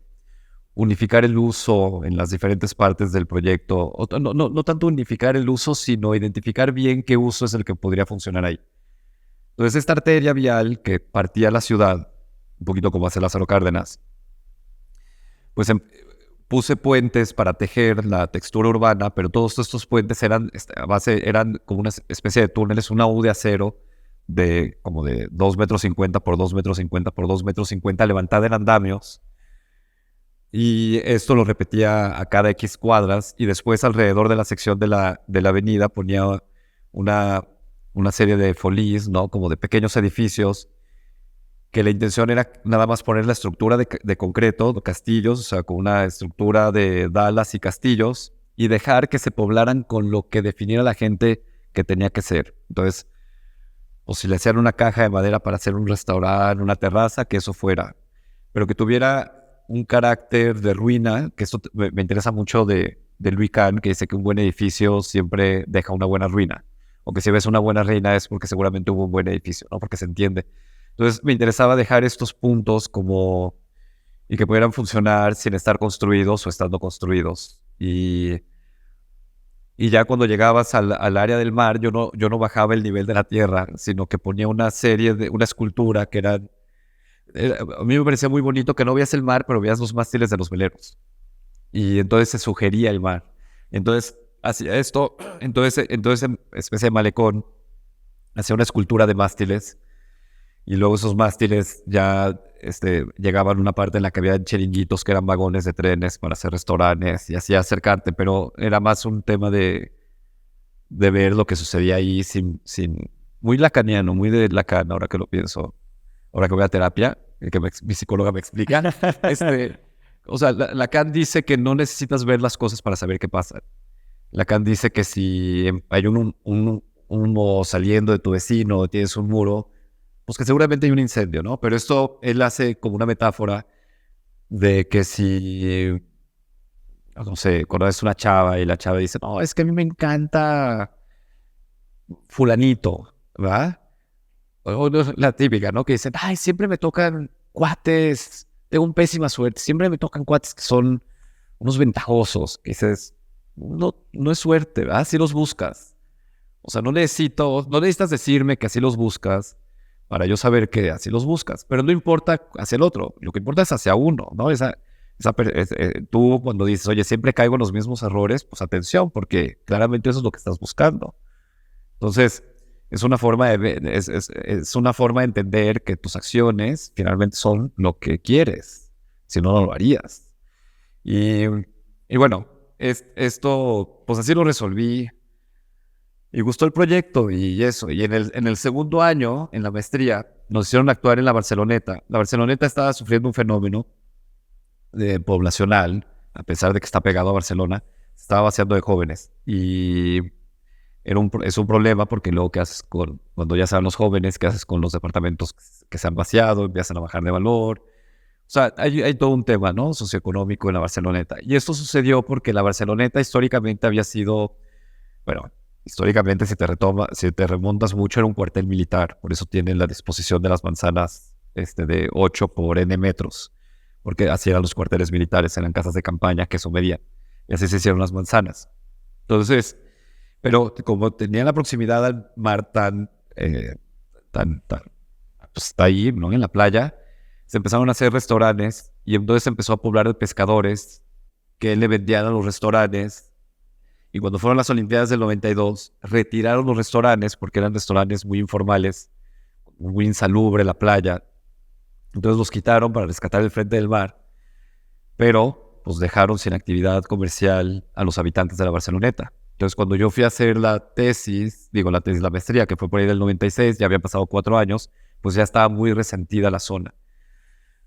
unificar el uso en las diferentes partes del proyecto. No tanto unificar el uso, sino identificar bien qué uso es el que podría funcionar ahí. Entonces, esta arteria vial que partía la ciudad, un poquito como hace Lázaro Cárdenas, pues puse puentes para tejer la textura urbana, pero todos estos puentes eran como una especie de túneles, una U de acero como de 2,50 metros por 2,50 metros por 2,50 metros, levantada en andamios. Y esto lo repetía a cada X cuadras, y después alrededor de la sección de la avenida ponía una serie de folís, ¿no? Como de pequeños edificios, que la intención era nada más poner la estructura de concreto, de castillos, o sea, con una estructura de dalas y castillos, y dejar que se poblaran con lo que definiera la gente que tenía que ser. Entonces, o si le hacían una caja de madera para hacer un restaurante, una terraza, que eso fuera, pero que tuviera un carácter de ruina, que esto me interesa mucho de Louis Kahn, que dice que un buen edificio siempre deja una buena ruina, o que si ves una buena ruina es porque seguramente hubo un buen edificio, ¿no? Porque se entiende. Entonces me interesaba dejar estos puntos y que pudieran funcionar sin estar construidos o estando construidos. Y ya cuando llegabas al área del mar, yo no bajaba el nivel de la tierra, sino que ponía una escultura que eran... A mí me parecía muy bonito que no veías el mar, pero veías los mástiles de los veleros. Y entonces se sugería el mar. Entonces hacía esto, entonces especie de malecón, hacía una escultura de mástiles, y luego esos mástiles ya llegaban a una parte en la que había chiringuitos que eran vagones de trenes para hacer restaurantes, y así acercarte, pero era más un tema de ver lo que sucedía ahí sin muy lacaniano, muy de Lacan, ahora que lo pienso, ahora que voy a terapia, mi psicóloga me explica. O sea, Lacan dice que no necesitas ver las cosas para saber qué pasa. Lacan dice que si hay un humo saliendo de tu vecino, tienes un muro, pues que seguramente hay un incendio, ¿no? Pero esto él hace como una metáfora de que si, no sé, conoces una chava y la chava dice, no, es que a mí me encanta fulanito, ¿verdad? O la típica, ¿no? Que dicen, ay, siempre me tocan cuates, tengo pésima suerte, siempre me tocan cuates que son unos ventajosos, que dices, no es suerte, ¿verdad? Si los buscas. O sea, no necesitas decirme que así los buscas para yo saber que así los buscas, pero no importa hacia el otro, lo que importa es hacia uno, ¿no? Tú cuando dices, oye, siempre caigo en los mismos errores, pues atención, porque claramente eso es lo que estás buscando. Entonces, es una forma es una forma de entender que tus acciones finalmente son lo que quieres, si no, no lo harías. Y, y bueno, esto, pues así lo resolví. Y gustó el proyecto y eso. Y en el segundo año, en la maestría, nos hicieron actuar en la Barceloneta. La Barceloneta estaba sufriendo un fenómeno poblacional, a pesar de que está pegado a Barcelona, se estaba vaciando de jóvenes. Y es un problema porque luego, ¿qué haces cuando ya saben los jóvenes? ¿Qué haces con los departamentos que se han vaciado? Empiezan a bajar de valor. O sea, hay todo un tema, ¿no? Socioeconómico en la Barceloneta. Y esto sucedió porque la Barceloneta históricamente había sido, bueno, históricamente si te remontas mucho, era un cuartel militar. Por eso tienen la disposición de las manzanas de 8 por N metros. Porque así eran los cuarteles militares, eran casas de campaña que eso medía. Y así se hicieron las manzanas. Entonces, pero como tenían la proximidad al mar pues está ahí, ¿no? En la playa, se empezaron a hacer restaurantes y entonces se empezó a poblar de pescadores que le vendían a los restaurantes. Y cuando fueron las Olimpiadas del 92, retiraron los restaurantes porque eran restaurantes muy informales, muy insalubre la playa. Entonces los quitaron para rescatar el frente del mar, pero pues dejaron sin actividad comercial a los habitantes de la Barceloneta. Entonces cuando yo fui a hacer la la maestría, que fue por ahí del 96, ya habían pasado 4 años, pues ya estaba muy resentida la zona.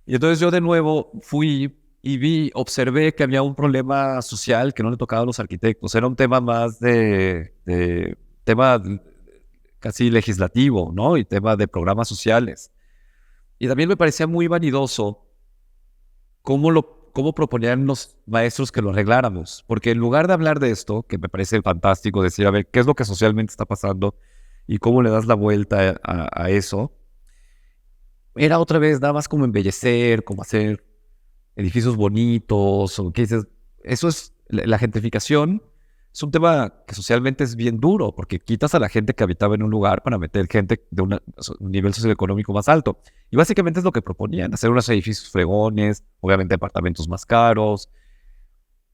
Y entonces yo de nuevo fui y observé que había un problema social que no le tocaba a los arquitectos. Era un tema más tema casi legislativo, ¿no? Y tema de programas sociales. Y también me parecía muy vanidoso cómo proponían los maestros que lo arregláramos. Porque en lugar de hablar de esto, que me parece fantástico, decir, a ver, ¿qué es lo que socialmente está pasando? Y cómo le das la vuelta a eso. Era otra vez nada más como embellecer, como hacer edificios bonitos, o qué dices. Eso es, la gentrificación es un tema que socialmente es bien duro, porque quitas a la gente que habitaba en un lugar para meter gente de un nivel socioeconómico más alto. Y básicamente es lo que proponían, hacer unos edificios fregones, obviamente apartamentos más caros.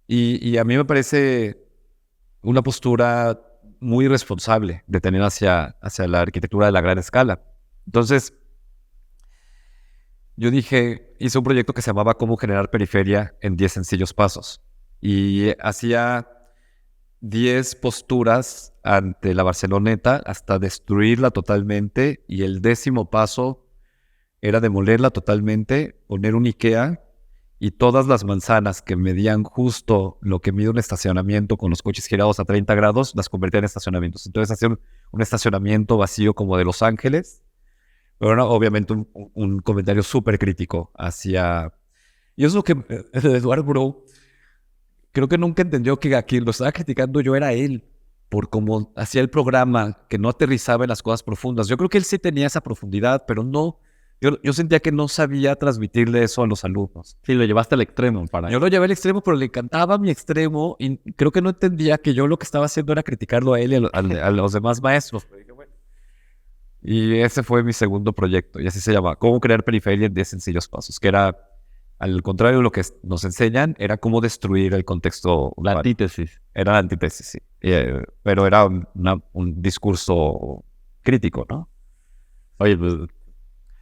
Y a mí me parece una postura muy responsable de tener hacia la arquitectura de la gran escala. Entonces, yo hice un proyecto que se llamaba Cómo generar periferia en 10 sencillos pasos. Y hacía 10 posturas ante la Barceloneta hasta destruirla totalmente. Y el 10º paso era demolerla totalmente, poner un IKEA y todas las manzanas que medían justo lo que mide un estacionamiento con los coches girados a 30 grados, las convertía en estacionamientos. Entonces hacía un estacionamiento vacío como de Los Ángeles. Pero no, obviamente un comentario súper crítico hacia... Y eso es lo que Eduardo Bro creo que nunca entendió, que a quien lo estaba criticando yo era él, por cómo hacía el programa, que no aterrizaba en las cosas profundas. Yo creo que él sí tenía esa profundidad, pero no... Yo sentía que no sabía transmitirle eso a los alumnos. Sí, lo llevaste al extremo para Yo lo llevé al extremo, pero le encantaba mi extremo y creo que no entendía que yo lo que estaba haciendo era criticarlo a él y a los demás maestros. Y ese fue mi segundo proyecto, y así se llama, Cómo crear periferia en 10 sencillos pasos, que era, al contrario de lo que nos enseñan, era cómo destruir el contexto. la antítesis. Era la antítesis, sí. Pero era un discurso crítico, ¿no? Oye, pues,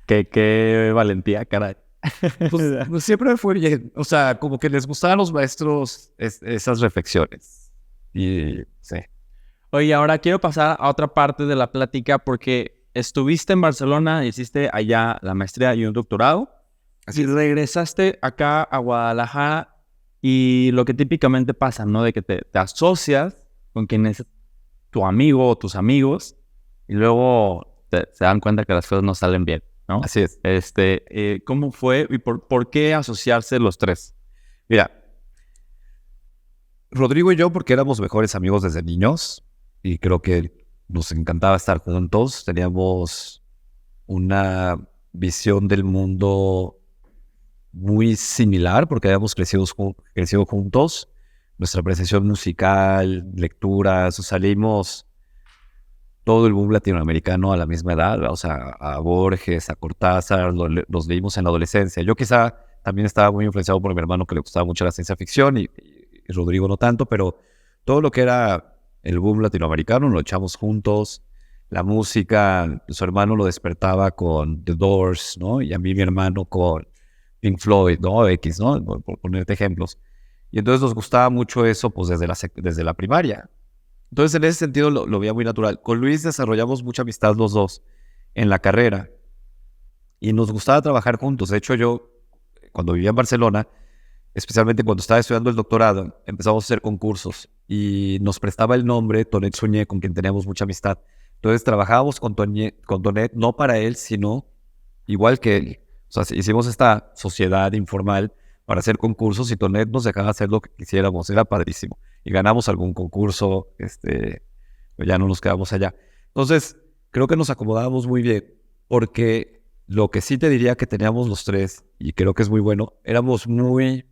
qué valentía, caray. Pues siempre me fue bien. O sea, como que les gustaban a los maestros esas reflexiones. Y sí. Oye, ahora quiero pasar a otra parte de la plática porque estuviste en Barcelona, hiciste allá la maestría y un doctorado. Así Y es. regresaste acá a Guadalajara y lo que típicamente pasa, ¿no? De que te asocias con quien es tu amigo o tus amigos y luego se dan cuenta que las cosas no salen bien, ¿no? Así es. ¿Cómo fue y por qué asociarse los tres? Mira, Rodrigo y yo, porque éramos mejores amigos desde niños y creo que nos encantaba estar juntos, teníamos una visión del mundo muy similar porque habíamos crecido juntos. Nuestra apreciación musical, lecturas, salimos todo el boom latinoamericano a la misma edad, o sea, a Borges, a Cortázar, los leímos en la adolescencia. Yo quizá también estaba muy influenciado por mi hermano que le gustaba mucho la ciencia ficción y Rodrigo no tanto, pero todo lo que era el boom latinoamericano lo echamos juntos. La música, su hermano lo despertaba con The Doors, ¿no? Y a mí mi hermano con Pink Floyd, ¿no? X, ¿no? Por ponerte ejemplos. Y entonces nos gustaba mucho eso, pues desde la primaria. Entonces, en ese sentido, lo veía muy natural. Con Luis desarrollamos mucha amistad los dos en la carrera y nos gustaba trabajar juntos. De hecho, yo, cuando vivía en Barcelona, especialmente cuando estaba estudiando el doctorado, empezamos a hacer concursos y nos prestaba el nombre Tonet Suñé, con quien teníamos mucha amistad. Entonces, trabajábamos con Tonet, no para él, sino igual que él. O sea, hicimos esta sociedad informal para hacer concursos y Tonet nos dejaba hacer lo que quisiéramos. Era padrísimo. Y ganamos algún concurso, ya no nos quedamos allá. Entonces, creo que nos acomodábamos muy bien, porque lo que sí te diría que teníamos los tres, y creo que es muy bueno, éramos muy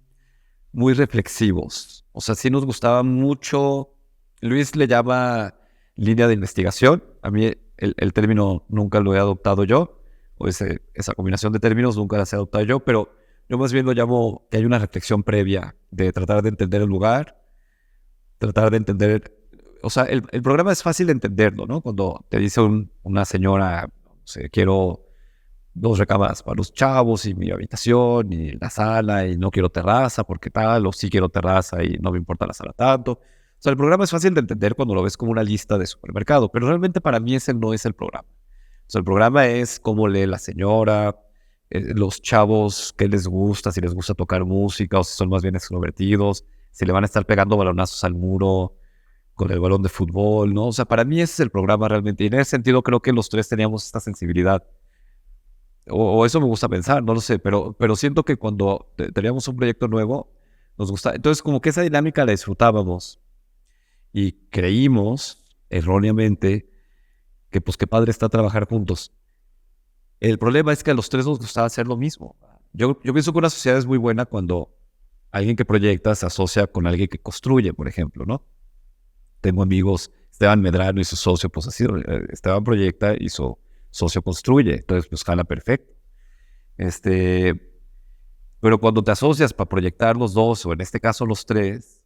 reflexivos. O sea, sí nos gustaba mucho. Luis le llama línea de investigación. A mí el término nunca lo he adoptado yo, o esa combinación de términos nunca la he adoptado yo, pero yo más bien lo llamo que hay una reflexión previa de tratar de entender el lugar, tratar de entender. O sea, el programa es fácil de entenderlo, ¿no? Cuando te dice una señora, no sé, quiero 2 recámaras para los chavos y mi habitación y la sala y no quiero terraza porque tal, o sí quiero terraza y no me importa la sala tanto. O sea, el programa es fácil de entender cuando lo ves como una lista de supermercado, pero realmente para mí ese no es el programa. O sea, el programa es cómo lee la señora, los chavos, qué les gusta, si les gusta tocar música o si son más bien extrovertidos, si le van a estar pegando balonazos al muro con el balón de fútbol, ¿no? O sea, para mí ese es el programa realmente. Y en ese sentido creo que los tres teníamos esta sensibilidad. O eso me gusta pensar, no lo sé, pero siento que cuando teníamos un proyecto nuevo, nos gusta. Entonces, como que esa dinámica la disfrutábamos y creímos, erróneamente, que pues qué padre está trabajar juntos. El problema es que a los tres nos gustaba hacer lo mismo. Yo pienso que una sociedad es muy buena cuando alguien que proyecta se asocia con alguien que construye, por ejemplo, ¿no? Tengo amigos, Esteban Medrano y su socio, pues así, Esteban proyecta y su socio construye, entonces pues jala perfecto. Pero cuando te asocias para proyectar los dos, o en este caso los tres,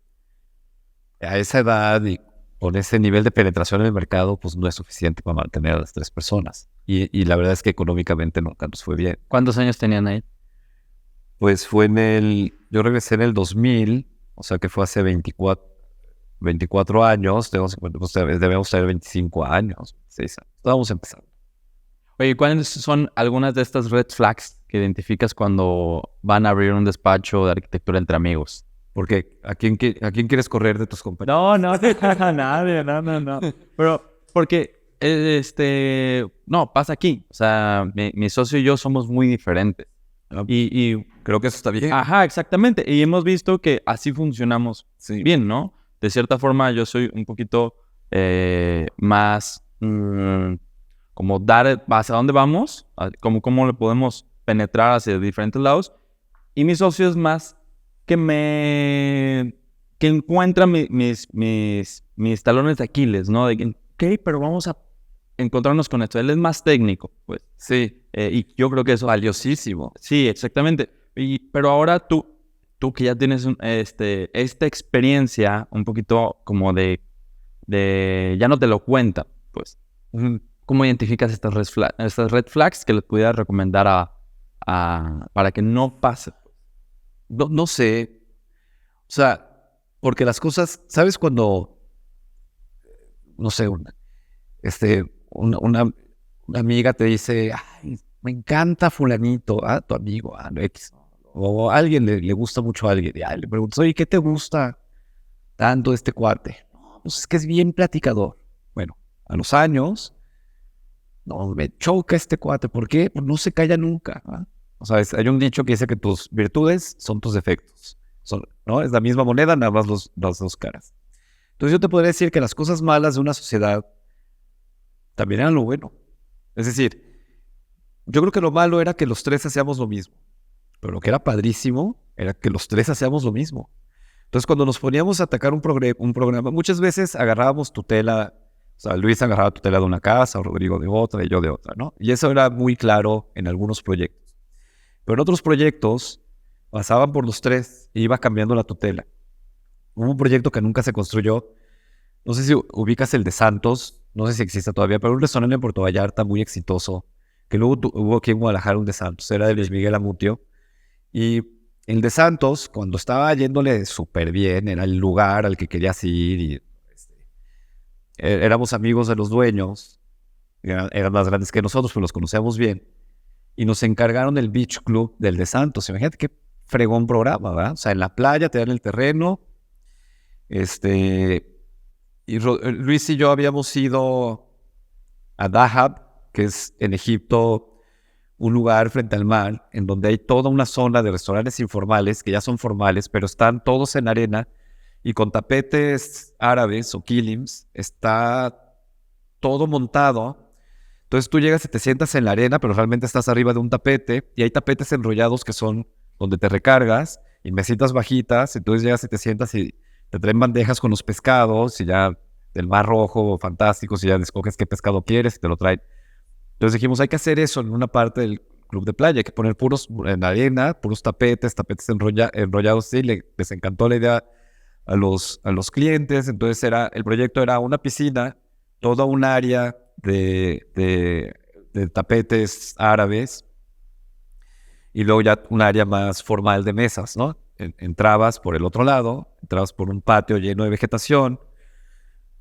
a esa edad y con ese nivel de penetración en el mercado, pues no es suficiente para mantener a las tres personas. Y la verdad es que económicamente nunca nos fue bien. ¿Cuántos años tenían ahí? Pues yo regresé en el 2000, o sea que fue hace 24 años, debemos tener 25 años, 6 años. Estábamos empezando. Oye, ¿cuáles son algunas de estas red flags que identificas cuando van a abrir un despacho de arquitectura entre amigos? Porque ¿a quién quieres correr de tus compañeros? No, nadie, no. Pero porque, no, pasa aquí. O sea, mi socio y yo somos muy diferentes. Ah, Y, creo que eso está bien. ajá, exactamente. Y hemos visto que así funcionamos Sí. bien, ¿no? De cierta forma, yo soy un poquito más como dar hacia dónde vamos, como cómo le podemos penetrar hacia diferentes lados. Y mi socio es más que encuentra mis talones de Aquiles, ¿no? De que, ok, pero vamos a encontrarnos con esto. Él es más técnico, pues. Sí, Y yo creo que eso valiosísimo. sí, exactamente. Pero ahora tú que ya tienes esta experiencia un poquito como de ya no te lo cuentan, pues. ¿Cómo identificas estas red flags que le pudieras recomendar para que no pase? No sé, o sea, porque las cosas, ¿sabes cuando no sé, una amiga te dice, ay, me encanta fulanito, tu amigo, X. O a alguien le gusta mucho a alguien. Y le preguntas, oye, ¿qué te gusta tanto de este cuate? No, pues es que es bien platicador. Bueno, a los años, no, me choca este cuate. ¿Por qué? Pues no se calla nunca. O sea, hay un dicho que dice que tus virtudes son tus defectos. ¿No? Es la misma moneda, nada más las dos caras. Entonces yo te podría decir que las cosas malas de una sociedad también eran lo bueno. Es decir, yo creo que lo malo era que los tres hacíamos lo mismo. Pero lo que era padrísimo era que los tres hacíamos lo mismo. Entonces, cuando nos poníamos a atacar un programa, muchas veces agarrábamos tutela, o sea, Luis agarraba tutela de una casa, o Rodrigo de otra, y yo de otra, ¿no? Y eso era muy claro en algunos proyectos. Pero en otros proyectos, pasaban por los tres e iba cambiando la tutela. Hubo un proyecto que nunca se construyó, no sé si ubicas el de Santos, no sé si existe todavía, pero un restaurante en Puerto Vallarta muy exitoso, que luego hubo aquí en Guadalajara un de Santos, era de Luis Miguel Amutio. Y el de Santos, cuando estaba yéndole súper bien, era el lugar al que querías ir y éramos amigos de los dueños, eran más grandes que nosotros, pero los conocíamos bien, y nos encargaron el Beach Club del de Santos. Imagínate qué fregón programa, ¿verdad? O sea, en la playa te dan el terreno, y Luis y yo habíamos ido a Dahab, que es en Egipto, un lugar frente al mar, en donde hay toda una zona de restaurantes informales, que ya son formales, pero están todos en arena, y con tapetes árabes o kilims, está todo montado. Entonces tú llegas y te sientas en la arena, pero realmente estás arriba de un tapete, y hay tapetes enrollados que son donde te recargas, y mesitas bajitas, entonces llegas y te sientas y te traen bandejas con los pescados, y ya del Mar Rojo, fantásticos, y ya escoges qué pescado quieres y te lo traen. Entonces dijimos, hay que hacer eso en una parte del club de playa, hay que poner puros en arena, puros tapetes enrollados, sí, les encantó la idea a los clientes. Entonces el proyecto era una piscina, toda un área de tapetes árabes, y luego ya un área más formal de mesas, ¿no? Entrabas por el otro lado, entrabas por un patio lleno de vegetación,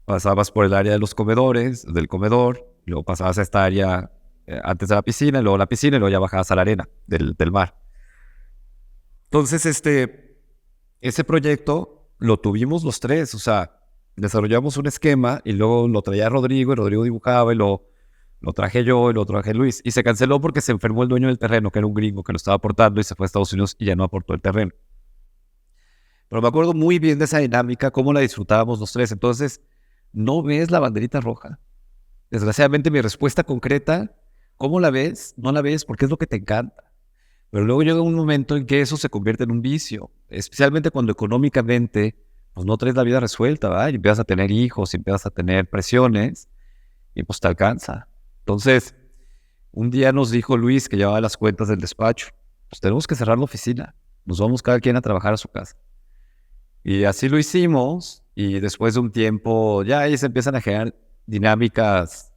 pasabas por el área de los comedores, del comedor, luego pasabas a esta área antes de la piscina, y luego la piscina, y luego ya bajabas a la arena del mar. Entonces, ese proyecto lo tuvimos los tres, o sea, desarrollamos un esquema, y luego lo traía Rodrigo, y Rodrigo dibujaba, y lo traje yo, y lo traje Luis, y se canceló porque se enfermó el dueño del terreno, que era un gringo que lo estaba aportando, y se fue a Estados Unidos y ya no aportó el terreno. Pero me acuerdo muy bien de esa dinámica, cómo la disfrutábamos los tres. Entonces, ¿no ves la banderita roja? Desgraciadamente, mi respuesta concreta, ¿cómo la ves? No la ves porque es lo que te encanta. Pero luego llega un momento en que eso se convierte en un vicio, especialmente cuando económicamente pues no traes la vida resuelta, ¿verdad? Y empiezas a tener hijos, y empiezas a tener presiones, y pues te alcanza. Entonces, un día nos dijo Luis, que llevaba las cuentas del despacho, pues tenemos que cerrar la oficina, nos vamos cada quien a trabajar a su casa. Y así lo hicimos, y después de un tiempo ya ahí se empiezan a generar dinámicas,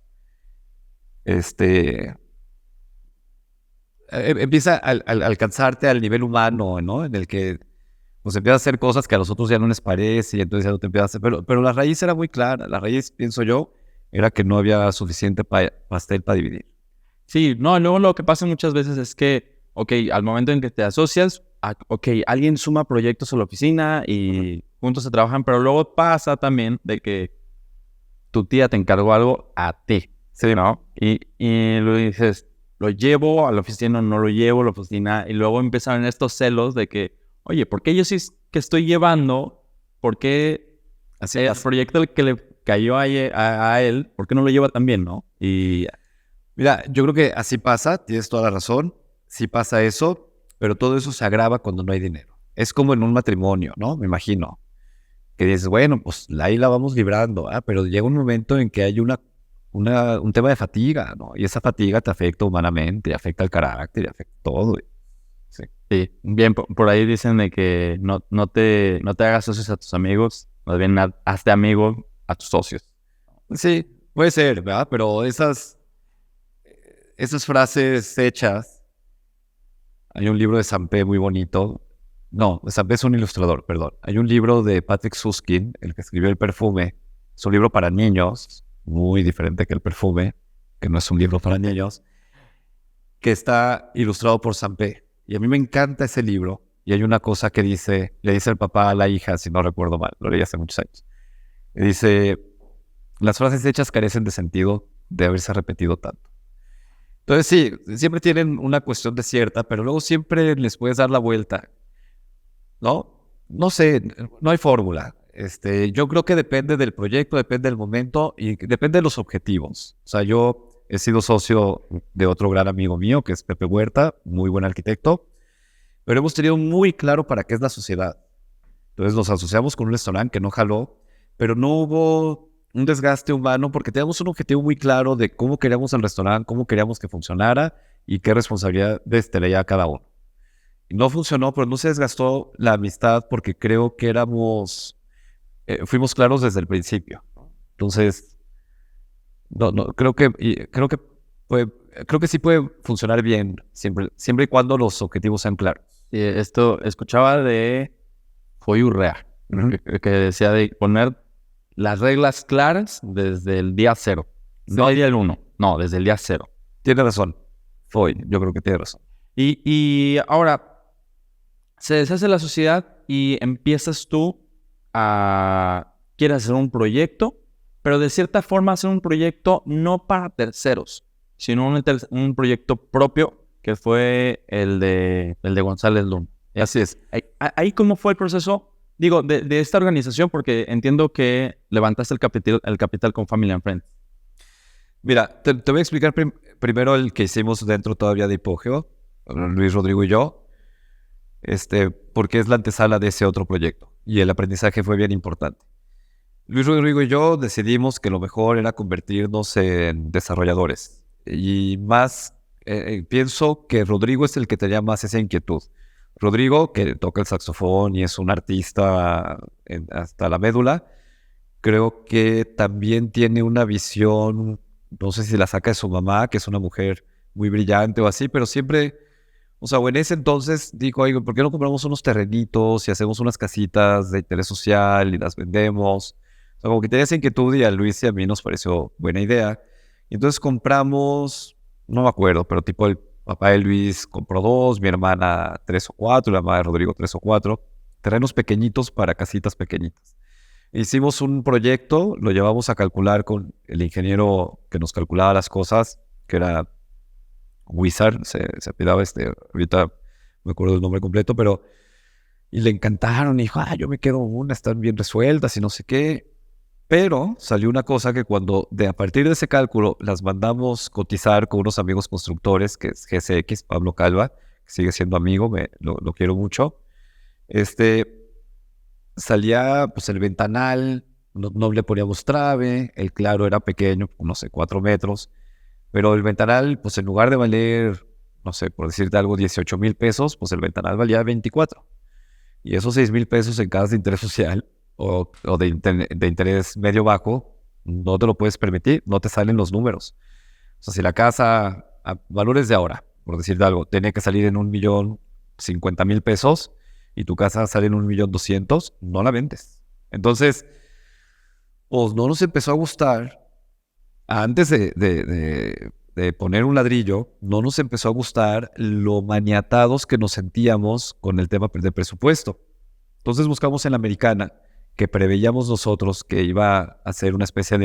empieza a alcanzarte al nivel humano, ¿no? En el que pues empiezas a hacer cosas que a los otros ya no les parece, y entonces ya no te empiezas a hacer. Pero la raíz era muy clara. La raíz, pienso yo, era que no había suficiente pastel para dividir. Sí, no, luego lo que pasa muchas veces es que, ok, al momento en que te asocias, ok, alguien suma proyectos a la oficina y juntos se trabajan, pero luego pasa también de que tu tía te encargó algo a ti, ¿sí, no? Y lo dices, ¿lo llevo a la oficina o no lo llevo a la oficina? Y luego empezaron estos celos de que, oye, ¿por qué yo sí que estoy llevando? ¿Por qué el proyecto que le cayó a él, ¿por qué no lo lleva también, no? Y mira, yo creo que así pasa, tienes toda la razón, sí pasa eso, pero todo eso se agrava cuando no hay dinero. Es como en un matrimonio, ¿no? Me imagino. Que dices, bueno, pues ahí la vamos librando, pero llega un momento en que hay un tema de fatiga, ¿no? Y esa fatiga te afecta humanamente, afecta el carácter, afecta todo. Sí, bien, por ahí dicen de que no te hagas socios a tus amigos, más bien hazte amigo a tus socios. Sí, puede ser, ¿verdad? Pero esas frases hechas, hay un libro de Sampé muy bonito. No, Sampé es un ilustrador, perdón. Hay un libro de Patrick Süskind, el que escribió El perfume, Es un libro para niños, muy diferente que El perfume, que no es un libro para niños, que está ilustrado por Sampé. Y a mí me encanta ese libro. Y hay una cosa que dice, le dice el papá a la hija, si no recuerdo mal, lo leí hace muchos años. Y dice, las frases hechas carecen de sentido de haberse repetido tanto. Entonces sí, siempre tienen una cuestión de cierta, pero luego siempre les puedes dar la vuelta, ¿no? No sé, no hay fórmula. Yo creo que depende del proyecto, depende del momento y depende de los objetivos. O sea, yo he sido socio de otro gran amigo mío, que es Pepe Huerta, muy buen arquitecto, pero hemos tenido muy claro para qué es la sociedad. Entonces nos asociamos con un restaurante que no jaló, pero no hubo un desgaste humano porque teníamos un objetivo muy claro de cómo queríamos el restaurante, cómo queríamos que funcionara y qué responsabilidades tenía cada uno. Y no funcionó, pero no se desgastó la amistad porque creo que fuimos claros desde el principio. Entonces, creo que sí puede funcionar bien siempre y cuando los objetivos sean claros. Esto escuchaba de Foy Urrea, que decía de poner las reglas claras desde el día cero. No el día 1, no, desde el día 0. Tiene razón, Foy, yo creo que tiene razón. Y ahora, se deshace la sociedad y empiezas tú quieres hacer un proyecto, pero de cierta forma hacer un proyecto no para terceros, sino un proyecto propio, que fue el de González Luna. Así es. Ahí ¿cómo fue el proceso? Digo, de esta organización, porque entiendo que levantaste el capital con Family and Friends. Mira, te voy a explicar primero el que hicimos dentro todavía de Hipogeo, Luis Rodrigo y yo, porque es la antesala de ese otro proyecto. Y el aprendizaje fue bien importante. Luis Rodrigo y yo decidimos que lo mejor era convertirnos en desarrolladores. Y más, pienso que Rodrigo es el que tenía más esa inquietud. Rodrigo, que toca el saxofón y es un artista hasta la médula, creo que también tiene una visión, no sé si la saca de su mamá, que es una mujer muy brillante o así, pero siempre, o sea, en ese entonces dijo, oye, ¿por qué no compramos unos terrenitos y hacemos unas casitas de interés social y las vendemos? O sea, como que tenía esa inquietud y a Luis y a mí nos pareció buena idea. Y entonces compramos, no me acuerdo, pero tipo el papá de Luis compró 2, mi hermana 3 o 4, la mamá de Rodrigo 3 o 4, terrenos pequeñitos para casitas pequeñitas. Hicimos un proyecto, lo llevamos a calcular con el ingeniero que nos calculaba las cosas, que era Wizard, se apellidaba ahorita me acuerdo del nombre completo, pero y le encantaron, y dijo, yo me quedo una, están bien resueltas y no sé qué. Pero salió una cosa que a partir de ese cálculo las mandamos cotizar con unos amigos constructores, que es GSX, Pablo Calva, que sigue siendo amigo, lo quiero mucho. Salía pues el ventanal, no le poníamos trave, el claro era pequeño, no sé, 4 metros, pero el ventanal, pues en lugar de valer, no sé, por decirte algo, 18,000 pesos, pues el ventanal valía 24. Y esos 6,000 pesos en casas de interés social o de interés medio bajo, no te lo puedes permitir, no te salen los números. O sea, si la casa, a valores de ahora, por decirte algo, tenía que salir en 1,050,000 pesos y tu casa sale en 1,200,000, no la vendes. Entonces, pues no nos empezó a gustar. Antes de poner un ladrillo, no nos empezó a gustar lo maniatados que nos sentíamos con el tema de presupuesto. Entonces buscamos en la Americana, que preveíamos nosotros que iba a ser una especie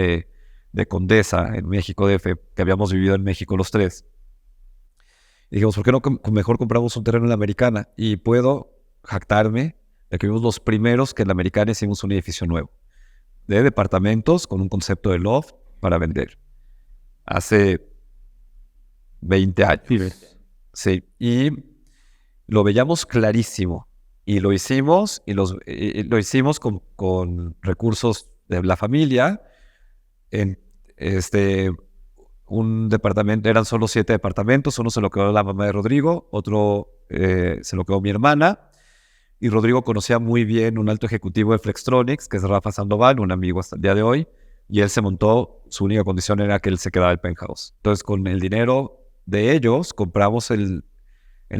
de Condesa en México DF, que habíamos vivido en México los tres. Y dijimos, ¿por qué no mejor compramos un terreno en la Americana? Y puedo jactarme de que fuimos los primeros que en la Americana hicimos un edificio nuevo, de departamentos con un concepto de loft para vender. Hace 20 años. Sí, y lo veíamos clarísimo. Y lo hicimos, lo hicimos con recursos de la familia. En un departamento, eran solo 7 departamentos. Uno se lo quedó la mamá de Rodrigo, otro se lo quedó mi hermana. Y Rodrigo conocía muy bien un alto ejecutivo de Flextronics, que es Rafa Sandoval, un amigo hasta el día de hoy. Y él se montó, su única condición era que él se quedaba el penthouse. Entonces, con el dinero de ellos, compramos el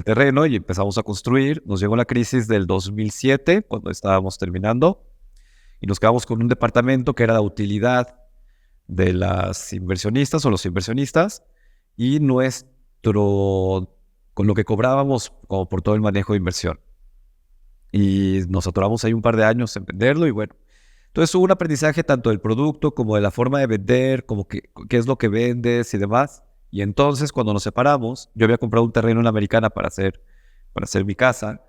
terreno y empezamos a construir. Nos llegó la crisis del 2007, cuando estábamos terminando, y nos quedamos con un departamento que era la utilidad de las inversionistas o los inversionistas y con lo que cobrábamos como por todo el manejo de inversión. Y nos atoramos ahí un par de años en venderlo y bueno. Entonces hubo un aprendizaje tanto del producto como de la forma de vender, como qué es lo que vendes y demás. Y entonces cuando nos separamos, yo había comprado un terreno en la Americana para hacer mi casa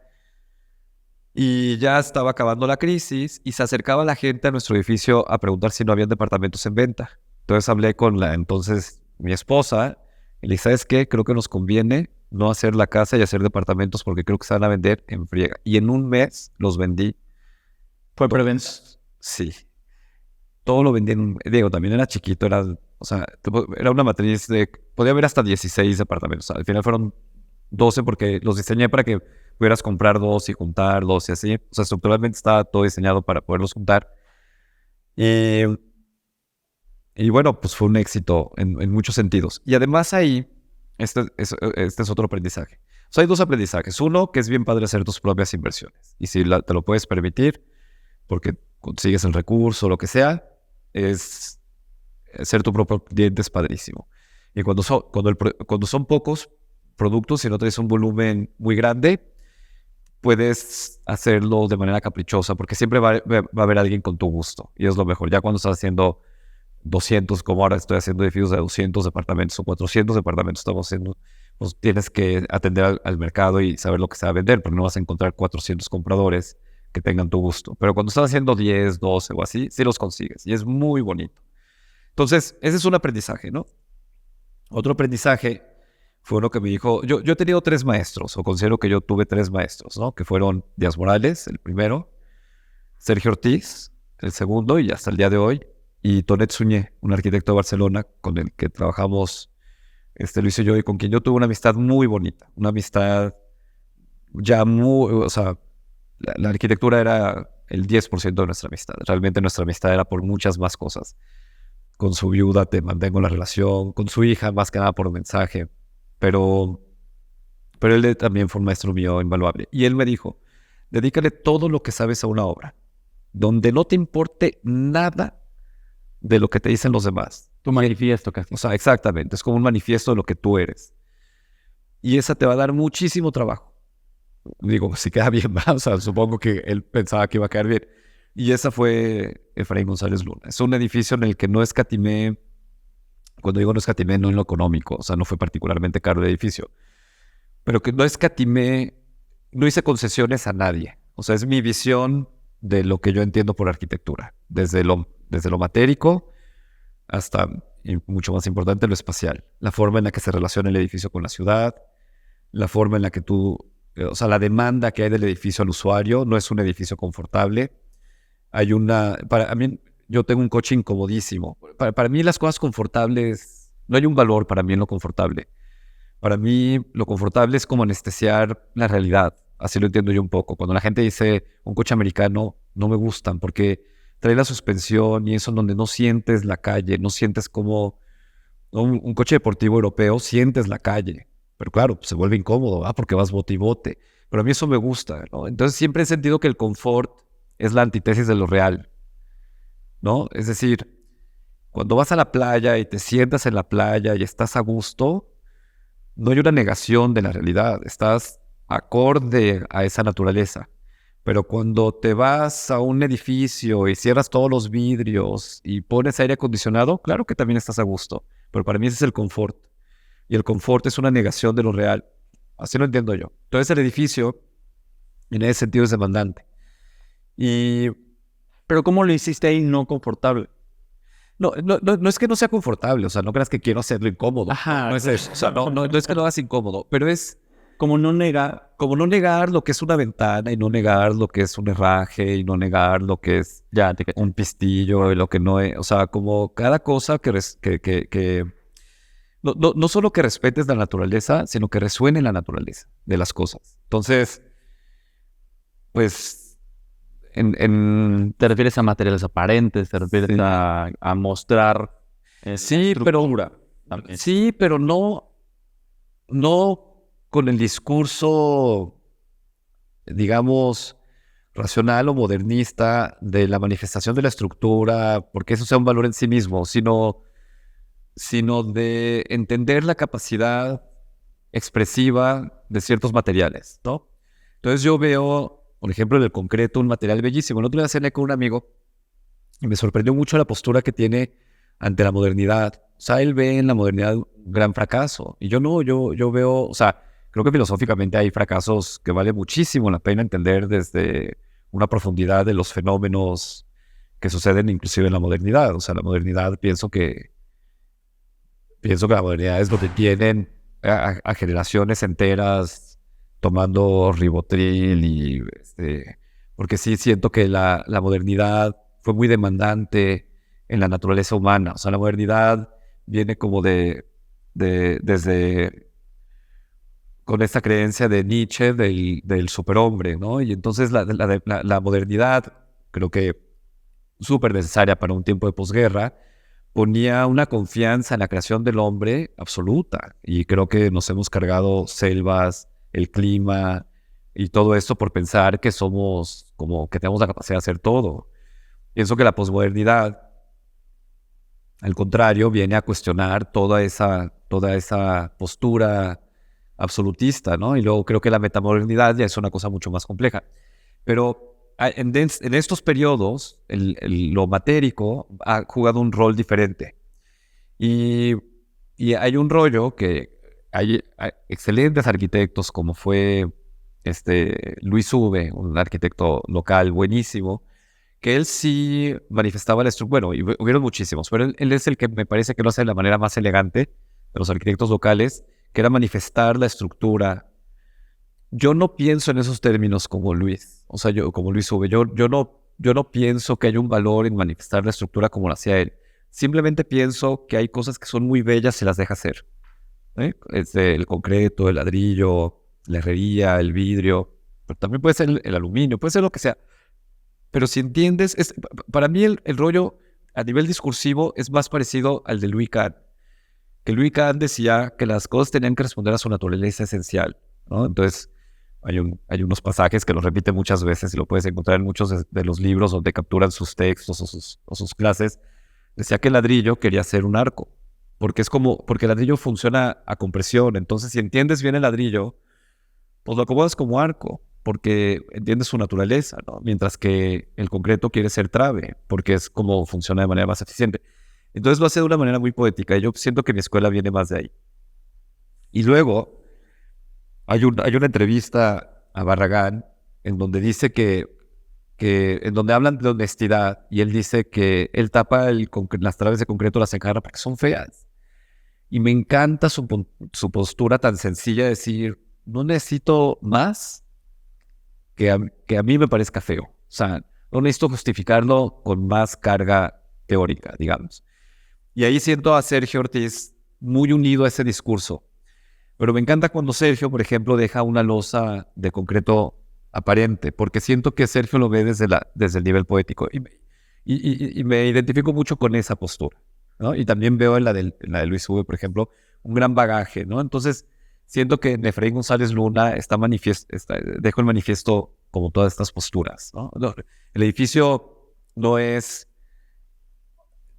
y ya estaba acabando la crisis y se acercaba la gente a nuestro edificio a preguntar si no habían departamentos en venta. Entonces hablé con entonces mi esposa y le dije, ¿sabes qué? Creo que nos conviene no hacer la casa y hacer departamentos porque creo que se van a vender en friega. Y en un mes los vendí. Fue preventa. Sí. Todo lo vendí Diego, también era chiquito, era una matriz podía haber hasta 16 departamentos. Al final fueron 12 porque los diseñé para que pudieras comprar 2 y juntar 2 y así. O sea, estructuralmente estaba todo diseñado para poderlos juntar. Y bueno, pues fue un éxito en muchos sentidos. Y además ahí, este es otro aprendizaje. O sea, hay 2 aprendizajes. Uno, que es bien padre hacer tus propias inversiones. Y si te lo puedes permitir, porque consigues el recurso, lo que sea, es ser tu propio cliente es padrísimo. Y cuando son pocos productos y no tienes un volumen muy grande, puedes hacerlo de manera caprichosa, porque siempre va a haber alguien con tu gusto. Y es lo mejor. Ya cuando estás haciendo 200, como ahora estoy haciendo edificios de 200 departamentos o 400 departamentos, estamos haciendo, pues tienes que atender al mercado y saber lo que se va a vender, porque no vas a encontrar 400 compradores que tengan tu gusto. Pero cuando estás haciendo 10, 12 o así, sí los consigues y es muy bonito. Entonces, ese es un aprendizaje, ¿no? Otro aprendizaje fue uno que me dijo, yo he tenido 3 maestros, o considero que yo tuve 3 maestros, ¿no? Que fueron Díaz Morales, el primero, Sergio Ortiz, el segundo, y hasta el día de hoy, y Tonet Suñé, un arquitecto de Barcelona con el que trabajamos, Luis y yo, y con quien yo tuve una amistad muy bonita, una amistad ya o sea, la arquitectura era el 10% de nuestra amistad. Realmente nuestra amistad era por muchas más cosas. Con su viuda te mantengo la relación, con su hija más que nada por mensaje, pero él también fue un maestro mío invaluable. Y él me dijo, dedícale todo lo que sabes a una obra, donde no te importe nada de lo que te dicen los demás. Tu manifiesto casi. O sea, exactamente, es como un manifiesto de lo que tú eres. Y esa te va a dar muchísimo trabajo. Digo, si queda bien, ¿verdad? O sea, supongo que él pensaba que iba a quedar bien. Y esa fue Efraín González Luna. Es un edificio en el que no escatimé, cuando digo no escatimé, no en lo económico, o sea, no fue particularmente caro el edificio, pero que no escatimé, no hice concesiones a nadie. O sea, es mi visión de lo que yo entiendo por arquitectura, desde lo matérico hasta, y mucho más importante, lo espacial. La forma en la que se relaciona el edificio con la ciudad, la forma en la que o sea, la demanda que hay del edificio al usuario. No es un edificio confortable. Para mí, yo tengo un coche incomodísimo. Para mí las cosas confortables, no hay un valor para mí en lo confortable. Para mí lo confortable es como anestesiar la realidad. Así lo entiendo yo un poco. Cuando la gente dice un coche americano, no me gustan porque trae la suspensión y eso en donde no sientes la calle, no sientes como un coche deportivo europeo, sientes la calle. Pero claro, pues se vuelve incómodo, porque vas bote y bote. Pero a mí eso me gusta, ¿no? Entonces siempre he sentido que el confort es la antítesis de lo real, ¿no? Es decir, cuando vas a la playa y te sientas en la playa y estás a gusto, no hay una negación de la realidad, estás acorde a esa naturaleza. Pero cuando te vas a un edificio y cierras todos los vidrios y pones aire acondicionado, claro que también estás a gusto. Pero para mí ese es el confort. Y el confort es una negación de lo real. Así lo entiendo yo. Entonces el edificio, en ese sentido, es demandante. Pero ¿cómo lo hiciste ahí no confortable? No es que no sea confortable, o sea, no creas que quiero hacerlo incómodo. Ajá. No es eso. O sea, no es que lo hagas incómodo, pero es Como no negar. como no negar lo que es una ventana y no negar lo que es un herraje y no negar lo que es Ya, te caché. un pistillo y lo que no es. O sea, como cada cosa que no solo que respetes la naturaleza, sino que resuene en la naturaleza de las cosas. Entonces, pues, ¿Te refieres a materiales aparentes? ¿Te refieres Sí. a mostrar Sí, pero estructura también? sí, pero no con el discurso, digamos, racional o modernista de la manifestación de la estructura, porque eso sea un valor en sí mismo, sino de entender la capacidad expresiva de ciertos materiales, ¿no? Entonces yo veo, por ejemplo, en el concreto un material bellísimo. El otro día cené con un amigo y me sorprendió mucho la postura que tiene ante la modernidad. O sea, él ve en la modernidad un gran fracaso. Y yo no, yo veo, o sea, creo que filosóficamente hay fracasos que vale muchísimo la pena entender desde una profundidad de los fenómenos que suceden inclusive en la modernidad. O sea, la modernidad, pienso que la modernidad es donde tienen a generaciones enteras tomando ribotril y porque sí siento que la modernidad fue muy demandante en la naturaleza humana. O sea, la modernidad viene como desde con esta creencia de Nietzsche del superhombre, ¿no? Y entonces la modernidad, creo que súper necesaria para un tiempo de posguerra, ponía una confianza en la creación del hombre absoluta. Y creo que nos hemos cargado selvas, el clima y todo esto por pensar que somos como que tenemos la capacidad de hacer todo. Pienso que la posmodernidad, al contrario, viene a cuestionar toda esa postura absolutista, ¿no? Y luego creo que la metamodernidad ya es una cosa mucho más compleja. Pero en estos periodos, lo matérico ha jugado un rol diferente. Y hay un rollo que hay excelentes arquitectos, como fue Luis Ube, un arquitecto local buenísimo, que él sí manifestaba la estructura. Bueno, y hubieron muchísimos, pero él es el que me parece que lo hace de la manera más elegante de los arquitectos locales, que era manifestar la estructura. Yo no pienso en esos términos como Luis, o sea, como Luis Ube. Yo no pienso que haya un valor en manifestar la estructura como lo hacía él. Simplemente pienso que hay cosas que son muy bellas y las deja hacer. El concreto, el ladrillo, la herrería, el vidrio, pero también puede ser el aluminio, puede ser lo que sea. Pero si entiendes, para mí el rollo a nivel discursivo es más parecido al de Louis Kahn, que Louis Kahn decía que las cosas tenían que responder a su naturaleza esencial, ¿no? Entonces, hay unos pasajes que los repite muchas veces y lo puedes encontrar en muchos de los libros donde capturan sus textos o sus clases. Decía que el ladrillo quería ser un arco, porque el ladrillo funciona a compresión. Entonces, si entiendes bien el ladrillo, pues lo acomodas como arco, porque entiendes su naturaleza, ¿no? Mientras que el concreto quiere ser trave, porque es como funciona de manera más eficiente. Entonces lo hace de una manera muy poética, y yo siento que mi escuela viene más de ahí. Y luego hay una entrevista a Barragán en donde dice en donde hablan de honestidad, y él dice que él tapa las traves de concreto, las encarga porque son feas. Y me encanta su postura tan sencilla de decir, no necesito más que a mí me parezca feo. O sea, no necesito justificarlo con más carga teórica, digamos. Y ahí siento a Sergio Ortiz muy unido a ese discurso. Pero me encanta cuando Sergio, por ejemplo, deja una losa de concreto aparente, porque siento que Sergio lo ve desde el nivel poético. Y me identifico mucho con esa postura, ¿no? Y también veo en la de Luis Ube, por ejemplo, un gran bagaje, ¿no? Entonces, siento que Efraín González Luna dejo el manifiesto como todas estas posturas, ¿no? El edificio no es,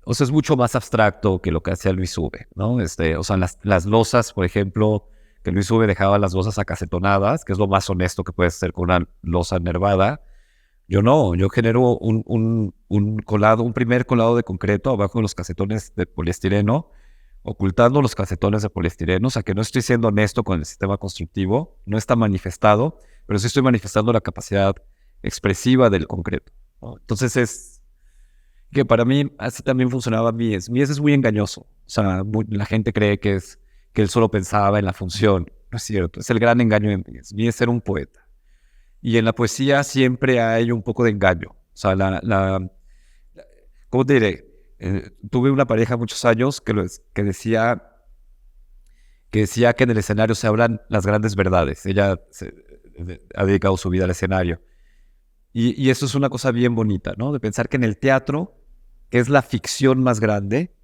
o sea, es mucho más abstracto que lo que hacía Luis Ube, ¿no? O sea, las losas, por ejemplo, que Luis Ube dejaba las losas acacetonadas, que es lo más honesto que puedes hacer con una losa nervada. Yo genero un primer colado de concreto abajo de los casetones de poliestireno, ocultando los casetones de poliestireno. O sea, que no estoy siendo honesto con el sistema constructivo, no está manifestado, pero sí estoy manifestando la capacidad expresiva del concreto, ¿no? Entonces es que para mí así también funcionaba Mies. Mies es muy engañoso. O sea, la gente cree que él solo pensaba en la función. No es cierto, es el gran engaño de Mies. Mies era un poeta. Y en la poesía siempre hay un poco de engaño. O sea, ¿cómo te diré? Tuve una pareja muchos años que decía que en el escenario se hablan las grandes verdades. Ella ha dedicado su vida al escenario. Y eso es una cosa bien bonita, ¿no? De pensar que en el teatro, que es la ficción más grande,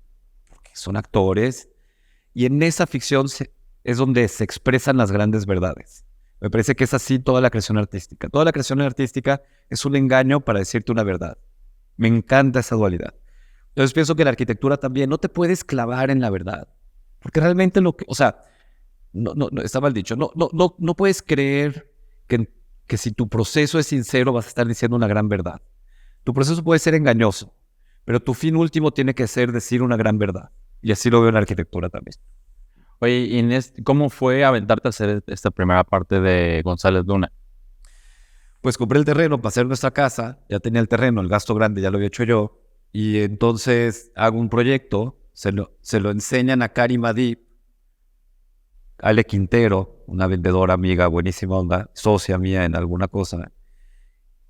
porque son actores, y en esa ficción es donde se expresan las grandes verdades. Me parece que es así toda la creación artística. Toda la creación artística es un engaño para decirte una verdad. Me encanta esa dualidad. Entonces pienso que la arquitectura también no te puedes clavar en la verdad. Porque realmente o sea, no, está mal dicho. No puedes creer que si tu proceso es sincero vas a estar diciendo una gran verdad. Tu proceso puede ser engañoso, pero tu fin último tiene que ser decir una gran verdad. Y así lo veo en la arquitectura también. Oye, Inés, ¿cómo fue aventarte a hacer esta primera parte de González Luna? Pues compré el terreno para hacer nuestra casa, ya tenía el terreno, el gasto grande ya lo había hecho yo, y entonces hago un proyecto, se lo enseñan a Cari Madip, Ale Quintero, una vendedora amiga, buenísima onda, socia mía en alguna cosa.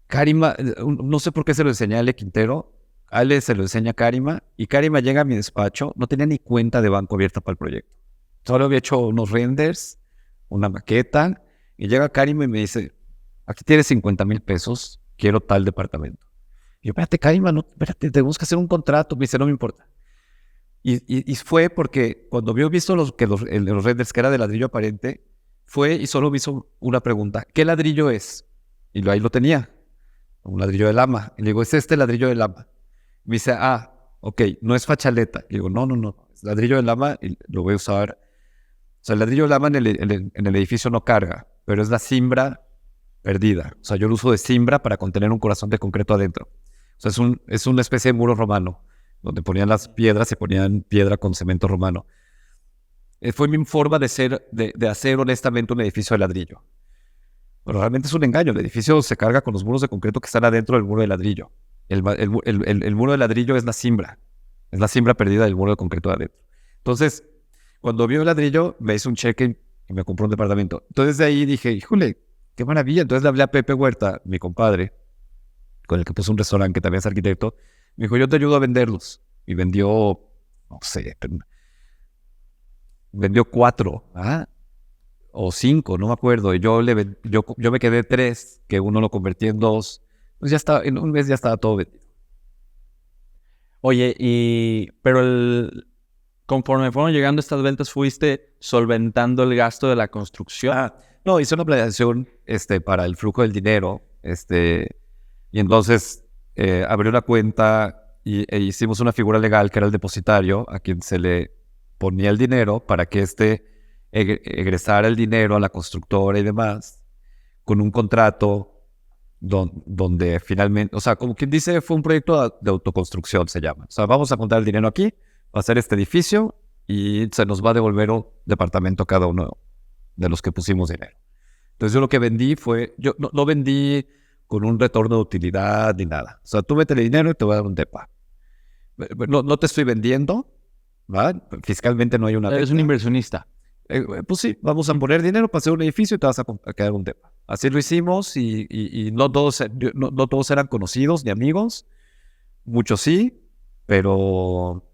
Karima, no sé por qué se lo enseñé a Ale Quintero, Ale se lo enseña a Karima, y Karima llega a mi despacho, no tenía ni cuenta de banco abierta para el proyecto. Solo había hecho unos renders, una maqueta, y llega Karima y me dice, aquí tienes 50,000 pesos, quiero tal departamento. Y yo, espérate, Karima, no, espérate, tenemos que hacer un contrato. Me dice, no me importa. Y fue porque cuando vio visto los renders que era de ladrillo aparente, fue y solo me hizo una pregunta, ¿qué ladrillo es? Y ahí lo tenía, un ladrillo de lama. Y le digo, es este ladrillo de lama. Me dice, ok, no es fachaleta. Y digo, no, es ladrillo de lama y lo voy a usar. O sea, el ladrillo de lama en el edificio no carga, pero es la cimbra perdida. O sea, yo lo uso de cimbra para contener un corazón de concreto adentro. O sea, es una especie de muro romano, donde ponían las piedras y ponían piedra con cemento romano. Fue mi forma de hacer honestamente un edificio de ladrillo. Pero realmente es un engaño. El edificio se carga con los muros de concreto que están adentro del muro de ladrillo. El muro de ladrillo es la cimbra. Es la cimbra perdida del muro de concreto de adentro. Entonces, cuando vio el ladrillo, me hizo un cheque y me compró un departamento. Entonces de ahí dije, híjole, qué maravilla. Entonces le hablé a Pepe Huerta, mi compadre, con el que puso un restaurante que también es arquitecto. Me dijo, yo te ayudo a venderlos. Y vendió, no sé, vendió 4, o 5, no me acuerdo. Y yo me quedé 3, que uno lo convertí en 2. Pues ya estaba, en un mes ya estaba todo vendido. Oye, pero conforme fueron llegando estas ventas, ¿fuiste solventando el gasto de la construcción? No, hice una planeación para el flujo del dinero. Y entonces abrí una cuenta e hicimos una figura legal que era el depositario, a quien se le ponía el dinero para que egresara el dinero a la constructora y demás, con un contrato donde finalmente, o sea, como quien dice, fue un proyecto de autoconstrucción, se llama. O sea, vamos a contar el dinero aquí, va a ser este edificio y se nos va a devolver un departamento a cada uno de los que pusimos dinero. Entonces yo lo que vendí yo no vendí con un retorno de utilidad ni nada. O sea, tú métele dinero y te voy a dar un depa. No te estoy vendiendo, ¿verdad? Fiscalmente no hay una venta. Eres un inversionista. Pues sí, vamos a poner dinero para hacer un edificio y te vas a quedar un depa. Así lo hicimos y no todos eran conocidos ni amigos. Muchos sí, pero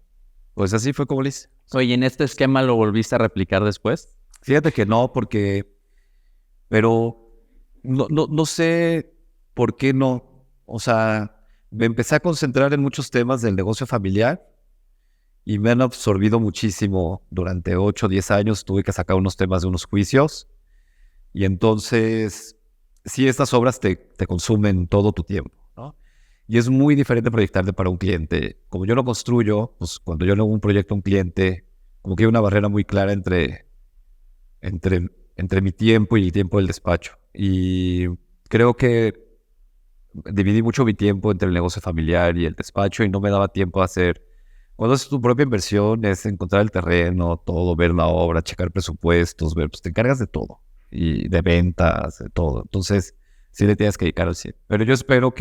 pues así fue como lo hice. Oye, ¿en este esquema lo volviste a replicar después? Fíjate que no, pero no sé por qué no. O sea, me empecé a concentrar en muchos temas del negocio familiar y me han absorbido muchísimo. Durante 8 o 10 años tuve que sacar unos temas de unos juicios y entonces sí, estas obras te consumen todo tu tiempo, ¿no? Y es muy diferente proyectarte para un cliente. Como yo lo construyo, pues cuando yo le hago un proyecto a un cliente, como que hay una barrera muy clara entre mi tiempo y el tiempo del despacho. Y creo que dividí mucho mi tiempo entre el negocio familiar y el despacho y no me daba tiempo a hacer. Cuando haces tu propia inversión es encontrar el terreno, todo, ver la obra, checar presupuestos, pues te encargas de todo. Y de ventas, de todo. Entonces, sí le tienes que dedicar al 100. Pero yo espero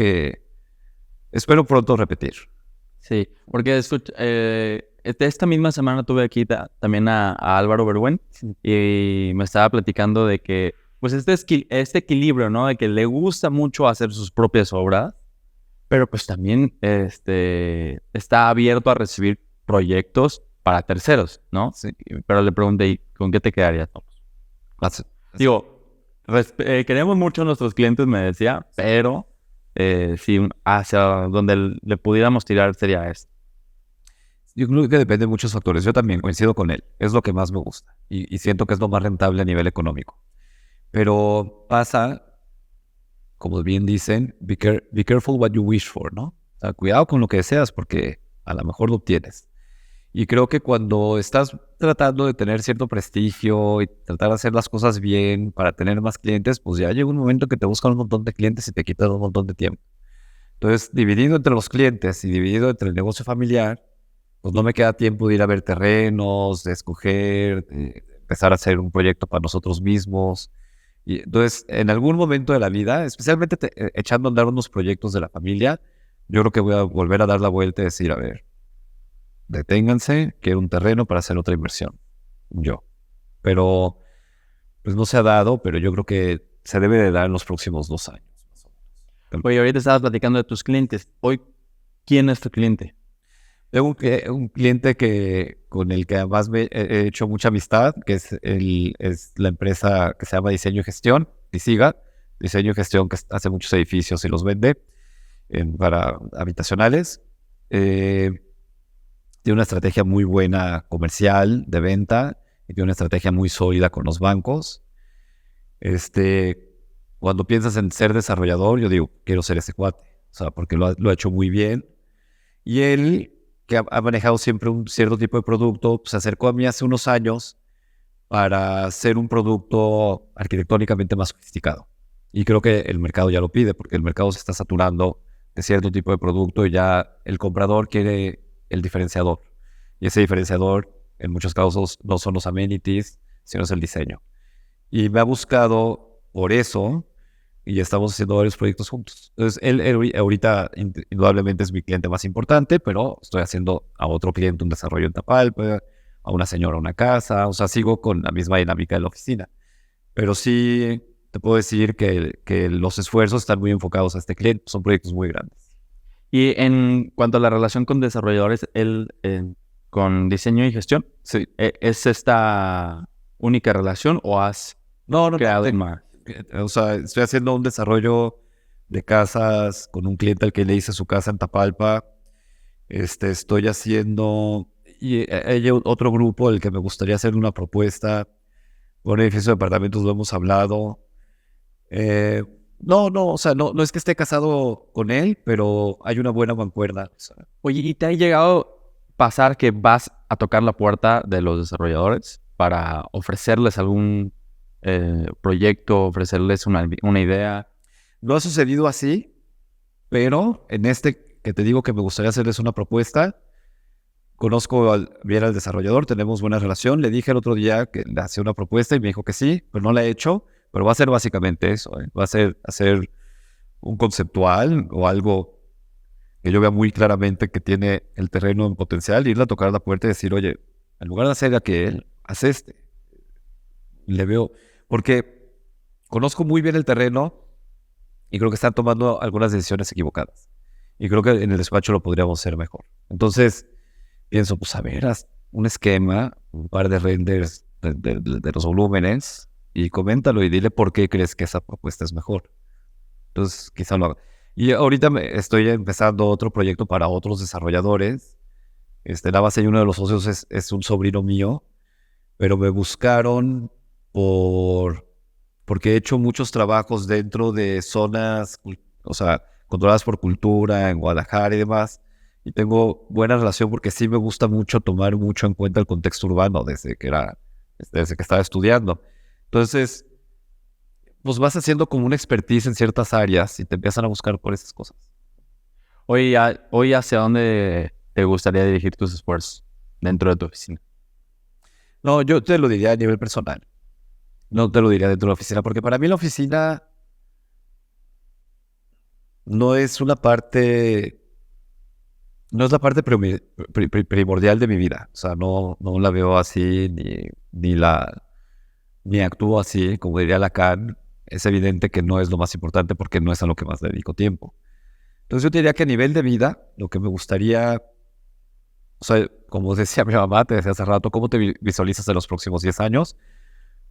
pronto repetir. Sí, porque esta misma semana tuve aquí también a Álvaro Bergüen y me estaba platicando de que, pues este equilibrio, ¿no? De que le gusta mucho hacer sus propias obras, pero pues también está abierto a recibir proyectos para terceros, ¿no? Sí. Pero le pregunté, ¿y con qué te quedarías? Digo, queremos mucho a nuestros clientes, me decía, pero sí, hacia donde le pudiéramos tirar sería esto. Yo creo que depende de muchos factores. Yo también coincido con él. Es lo que más me gusta. Y siento que es lo más rentable a nivel económico. Pero pasa, como bien dicen, be careful what you wish for, ¿no? O sea, cuidado con lo que deseas porque a lo mejor lo obtienes. Y creo que cuando estás tratando de tener cierto prestigio y tratar de hacer las cosas bien para tener más clientes, pues ya llega un momento que te buscan un montón de clientes y te quitan un montón de tiempo. Entonces, dividido entre los clientes y dividido entre el negocio familiar, pues no me queda tiempo de ir a ver terrenos, de escoger, de empezar a hacer un proyecto para nosotros mismos. Y entonces, en algún momento de la vida, especialmente echando a andar unos proyectos de la familia, yo creo que voy a volver a dar la vuelta y decir, a ver, deténganse, quiero un terreno para hacer otra inversión. Yo. Pero, pues no se ha dado, pero yo creo que se debe de dar en los próximos 2 años. Oye, ahorita estabas platicando de tus clientes. Hoy, ¿quién es tu cliente? Tengo un cliente con el que además he hecho mucha amistad, que es la empresa que se llama Diseño y Gestión, Disiga. Diseño y Gestión, que hace muchos edificios y los vende para habitacionales. Tiene una estrategia muy buena comercial de venta y tiene una estrategia muy sólida con los bancos. Cuando piensas en ser desarrollador, yo digo, quiero ser ese cuate, o sea, porque lo ha hecho muy bien. Y él, que ha manejado siempre un cierto tipo de producto, pues, se acercó a mí hace unos años para hacer un producto arquitectónicamente más sofisticado. Y creo que el mercado ya lo pide, porque el mercado se está saturando de cierto tipo de producto y ya el comprador quiere el diferenciador. Y ese diferenciador, en muchos casos, no son los amenities, sino es el diseño. Y me ha buscado por eso y estamos haciendo varios proyectos juntos. Entonces, él ahorita indudablemente es mi cliente más importante, pero estoy haciendo a otro cliente un desarrollo en Tapalpa, a una señora una casa, o sea, sigo con la misma dinámica de la oficina. Pero sí te puedo decir que los esfuerzos están muy enfocados a este cliente, son proyectos muy grandes. Y en cuanto a la relación con desarrolladores, con diseño y gestión, Sí. ¿es esta única relación o has creado más? O sea, estoy haciendo un desarrollo de casas con un cliente al que le hice su casa en Tapalpa. Estoy haciendo y hay otro grupo al que me gustaría hacer una propuesta. Un edificio de apartamentos lo hemos hablado. No, o sea, no es que esté casado con él, pero hay una buena mancuerna. O sea, Oye, ¿y te ha llegado a pasar que vas a tocar la puerta de los desarrolladores para ofrecerles algún proyecto, ofrecerles una idea? no ha sucedido así, pero en que te digo que me gustaría hacerles una propuesta, conozco bien al desarrollador, tenemos buena relación. Le dije el otro día que le hacía una propuesta y me dijo que sí, pero no la he hecho. Pero va a ser básicamente eso, ¿eh? Va a ser hacer un conceptual o algo que yo vea muy claramente que tiene el terreno en potencial, irle a tocar la puerta y decir, oye, en lugar de hacer aquel, haz este. Le veo, porque conozco muy bien el terreno y creo que están tomando algunas decisiones equivocadas. Y creo que en el despacho lo podríamos hacer mejor. Entonces, pienso, pues a ver, haz un esquema, un par de renders de los volúmenes y coméntalo y dile por qué crees que esa propuesta es mejor. Entonces, quizá lo haga. Y ahorita estoy empezando otro proyecto para otros desarrolladores. La base y uno de los socios es un sobrino mío, pero me buscaron porque he hecho muchos trabajos dentro de zonas, o sea, controladas por cultura, en Guadalajara y demás. Y tengo buena relación porque sí me gusta mucho tomar mucho en cuenta el contexto urbano desde que estaba estudiando. Entonces, pues vas haciendo como una expertise en ciertas áreas y te empiezan a buscar por esas cosas. Hoy, ¿hacia dónde te gustaría dirigir tus esfuerzos dentro de tu oficina? No, yo te lo diría a nivel personal. No te lo diría dentro de la oficina, porque para mí la oficina no es la parte primordial de mi vida. O sea, no la veo así, ni actúo así, como diría Lacan. Es evidente que no es lo más importante porque no es a lo que más dedico tiempo. Entonces yo te diría que a nivel de vida, lo que me gustaría, o sea, como decía mi mamá, te decía hace rato, ¿cómo te visualizas en los próximos 10 años?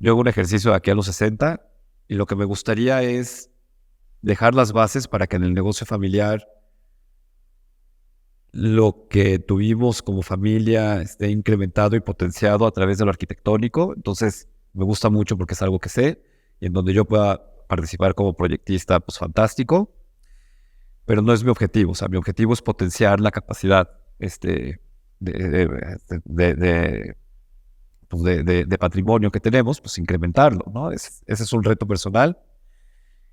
Yo hago un ejercicio de aquí a los 60 y lo que me gustaría es dejar las bases para que en el negocio familiar lo que tuvimos como familia esté incrementado y potenciado a través de lo arquitectónico. Entonces me gusta mucho porque es algo que sé y en donde yo pueda participar como proyectista, pues fantástico, pero no es mi objetivo. O sea, mi objetivo es potenciar la capacidad de, de patrimonio que tenemos, pues incrementarlo, ¿no? Ese es un reto personal,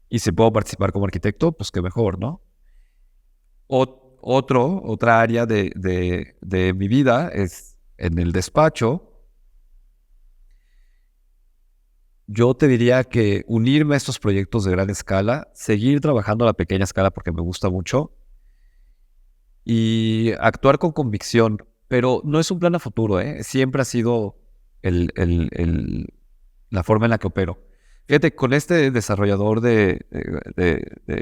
y si puedo participar como arquitecto, pues qué mejor, ¿no? Otra área de mi vida es en el despacho. Yo te diría que unirme a estos proyectos de gran escala, seguir trabajando a la pequeña escala porque me gusta mucho y actuar con convicción, pero no es un plan a futuro, ¿eh? Siempre ha sido la forma en la que opero. Fíjate, con este desarrollador de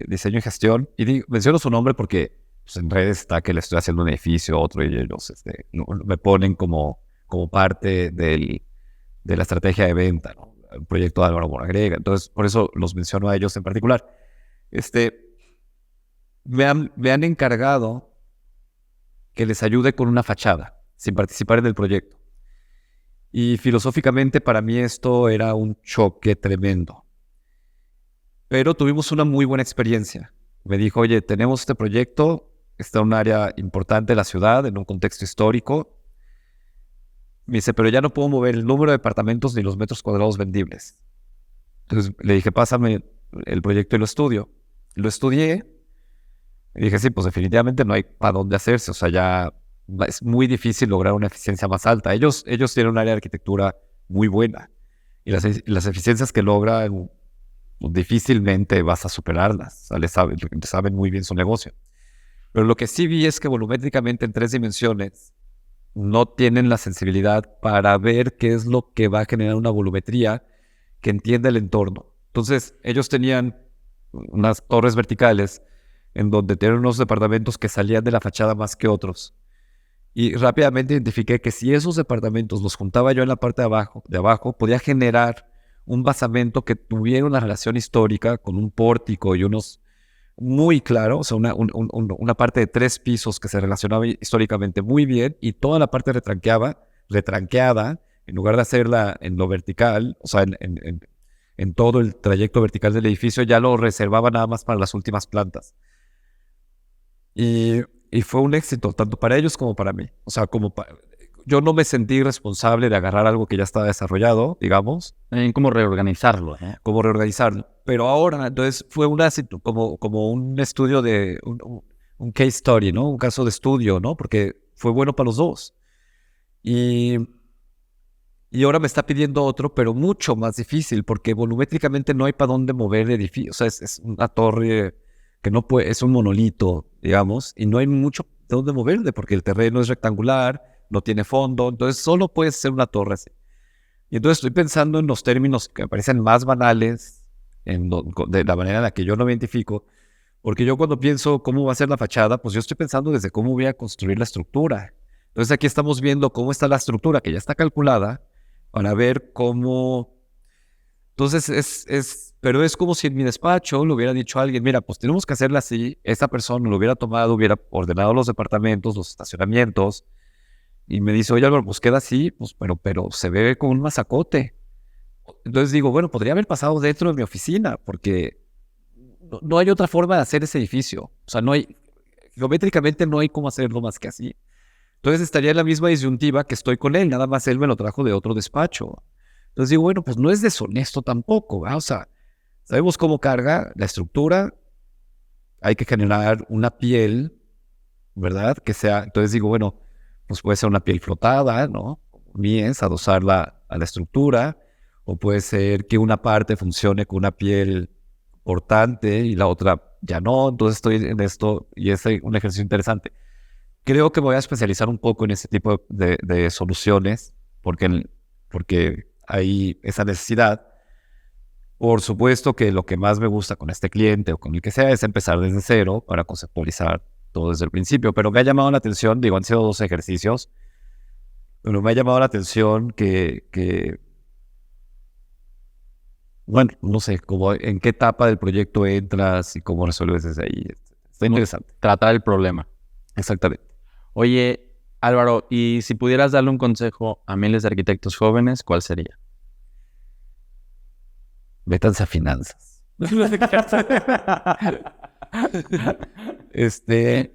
diseño y gestión, y menciono su nombre porque pues, en redes está que le estoy haciendo un edificio, otro, y ellos me ponen como parte de la estrategia de venta, ¿no? El proyecto de Álvaro Bonagrega. Entonces, por eso los menciono a ellos en particular. Me han encargado que les ayude con una fachada, sin participar en el proyecto. Y filosóficamente para mí esto era un choque tremendo. Pero tuvimos una muy buena experiencia. Me dijo, oye, tenemos este proyecto, está en un área importante de la ciudad, en un contexto histórico. Me dice, pero ya no puedo mover el número de departamentos ni los metros cuadrados vendibles. Entonces le dije, pásame el proyecto y lo estudio. Lo estudié y dije, sí, pues definitivamente no hay para dónde hacerse. O sea, ya es muy difícil lograr una eficiencia más alta. Ellos tienen un área de arquitectura muy buena y las eficiencias que logran pues, difícilmente vas a superarlas. O sea, saben muy bien su negocio. Pero lo que sí vi es que volumétricamente en 3 dimensiones no tienen la sensibilidad para ver qué es lo que va a generar una volumetría que entienda el entorno. Entonces, ellos tenían unas torres verticales en donde tenían unos departamentos que salían de la fachada más que otros. Y rápidamente identifiqué que si esos departamentos los juntaba yo en la parte de abajo, podía generar un basamento que tuviera una relación histórica con un pórtico y unos muy claro, o sea, una parte de 3 pisos que se relacionaba históricamente muy bien, y toda la parte retranqueada, en lugar de hacerla en lo vertical, o sea, en todo el trayecto vertical del edificio, ya lo reservaba nada más para las últimas plantas. Y fue un éxito, tanto para ellos como para mí. O sea, yo no me sentí responsable de agarrar algo que ya estaba desarrollado, digamos. Como reorganizarlo, ¿no? Como reorganizarlo. Pero ahora, entonces, fue como un estudio un case study, ¿no? Un caso de estudio, ¿no? Porque fue bueno para los dos. Y ahora me está pidiendo otro, pero mucho más difícil, porque volumétricamente no hay para dónde mover el edificio. O sea, es una torre que no puede, es un monolito, digamos, y no hay mucho de dónde moverle, porque el terreno es rectangular, no tiene fondo, entonces solo puede ser una torre así. Y entonces estoy pensando en los términos que me parecen más banales, de la manera en la que yo lo identifico, porque yo cuando pienso cómo va a ser la fachada, pues yo estoy pensando desde cómo voy a construir la estructura. Entonces aquí estamos viendo cómo está la estructura, que ya está calculada, para ver cómo... Entonces pero es como si en mi despacho le hubiera dicho a alguien, mira, pues tenemos que hacerla así, esta persona lo hubiera tomado, hubiera ordenado los departamentos, los estacionamientos, y me dice, oye Álvaro, pues queda así, pues, pero se ve como un mazacote. Entonces digo, bueno, podría haber pasado dentro de mi oficina, porque no hay otra forma de hacer ese edificio. O sea, geométricamente no hay cómo hacerlo más que así. Entonces estaría en la misma disyuntiva que estoy con él, nada más él me lo trajo de otro despacho. Entonces digo, bueno, pues no es deshonesto tampoco, ¿verdad? O sea, sabemos cómo carga la estructura, hay que generar una piel, ¿verdad? Que sea, entonces digo, bueno, pues puede ser una piel flotada, ¿no? Mies, adosarla a la estructura, o puede ser que una parte funcione con una piel portante y la otra ya no. Entonces estoy en esto y es un ejercicio interesante. Creo que me voy a especializar un poco en ese tipo de soluciones porque hay esa necesidad. Por supuesto que lo que más me gusta con este cliente o con el que sea es empezar desde cero para conceptualizar todo desde el principio, pero me ha llamado la atención, digo, han sido 2 ejercicios, pero me ha llamado la atención que bueno, no sé, en qué etapa del proyecto entras y cómo resuelves desde ahí. Está interesante. Tratar el problema. Exactamente. Oye, Álvaro, y si pudieras darle un consejo a miles de arquitectos jóvenes, ¿cuál sería? métanse a finanzas.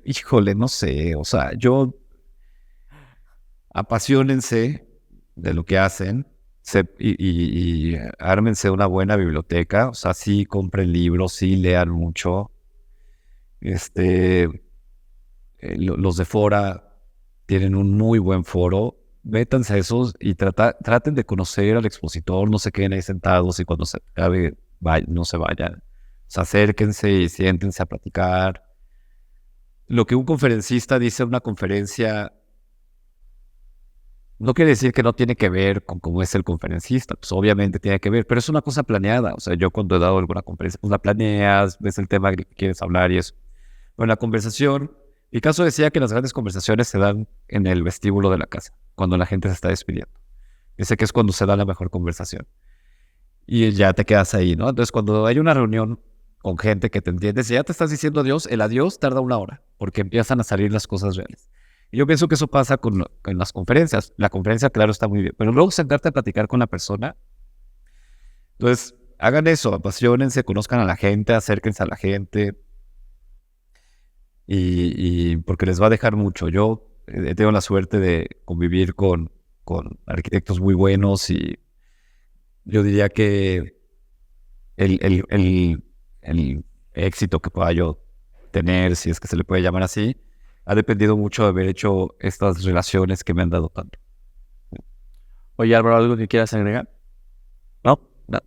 Híjole, no sé, o sea, apasionense de lo que hacen y ármense una buena biblioteca, o sea, sí compren libros, sí lean mucho, los de Fora tienen un muy buen foro, métanse a esos y traten de conocer al expositor, no se queden ahí sentados y cuando se acabe, no se vayan, o sea, acérquense y siéntense a platicar. Lo que un conferencista dice en una conferencia no quiere decir que no tiene que ver con cómo es el conferencista, pues obviamente tiene que ver, pero es una cosa planeada. O sea, yo cuando he dado alguna conferencia, pues la planeas, ves el tema que quieres hablar y eso. Pero en la conversación, mi caso decía que las grandes conversaciones se dan en el vestíbulo de la casa, cuando la gente se está despidiendo. Ese que es cuando se da la mejor conversación. Y ya te quedas ahí, ¿no? Entonces, cuando hay una reunión con gente que te entiende, si ya te estás diciendo adiós, el adiós tarda 1 hora, porque empiezan a salir las cosas reales. Y yo pienso que eso pasa con las conferencias. La conferencia, claro, está muy bien, pero luego sentarte a platicar con la persona. Entonces, hagan eso, apasionense, conozcan a la gente, acérquense a la gente, y porque les va a dejar mucho. Yo he tenido la suerte de convivir con arquitectos muy buenos y yo diría que el éxito que pueda yo tener, si es que se le puede llamar así, ha dependido mucho de haber hecho estas relaciones que me han dado tanto. Oye, Álvaro, ¿algo que quieras agregar? No, no,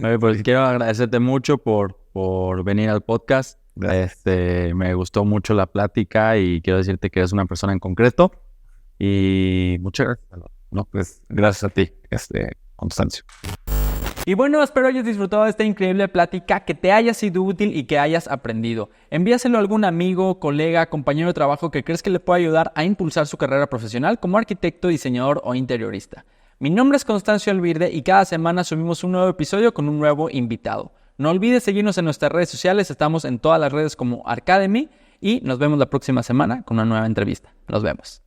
Oye, pues quiero agradecerte mucho por venir al podcast. Me gustó mucho la plática y quiero decirte que eres una persona en concreto. Y muchas gracias. No, pues gracias a ti, Constancio. Y bueno, espero hayas disfrutado de esta increíble plática, que te haya sido útil y que hayas aprendido. Envíaselo a algún amigo, colega, compañero de trabajo que crees que le pueda ayudar a impulsar su carrera profesional como arquitecto, diseñador o interiorista. Mi nombre es Constancio Alvirde y cada semana subimos un nuevo episodio con un nuevo invitado. No olvides seguirnos en nuestras redes sociales, estamos en todas las redes como Arcademy y nos vemos la próxima semana con una nueva entrevista. Nos vemos.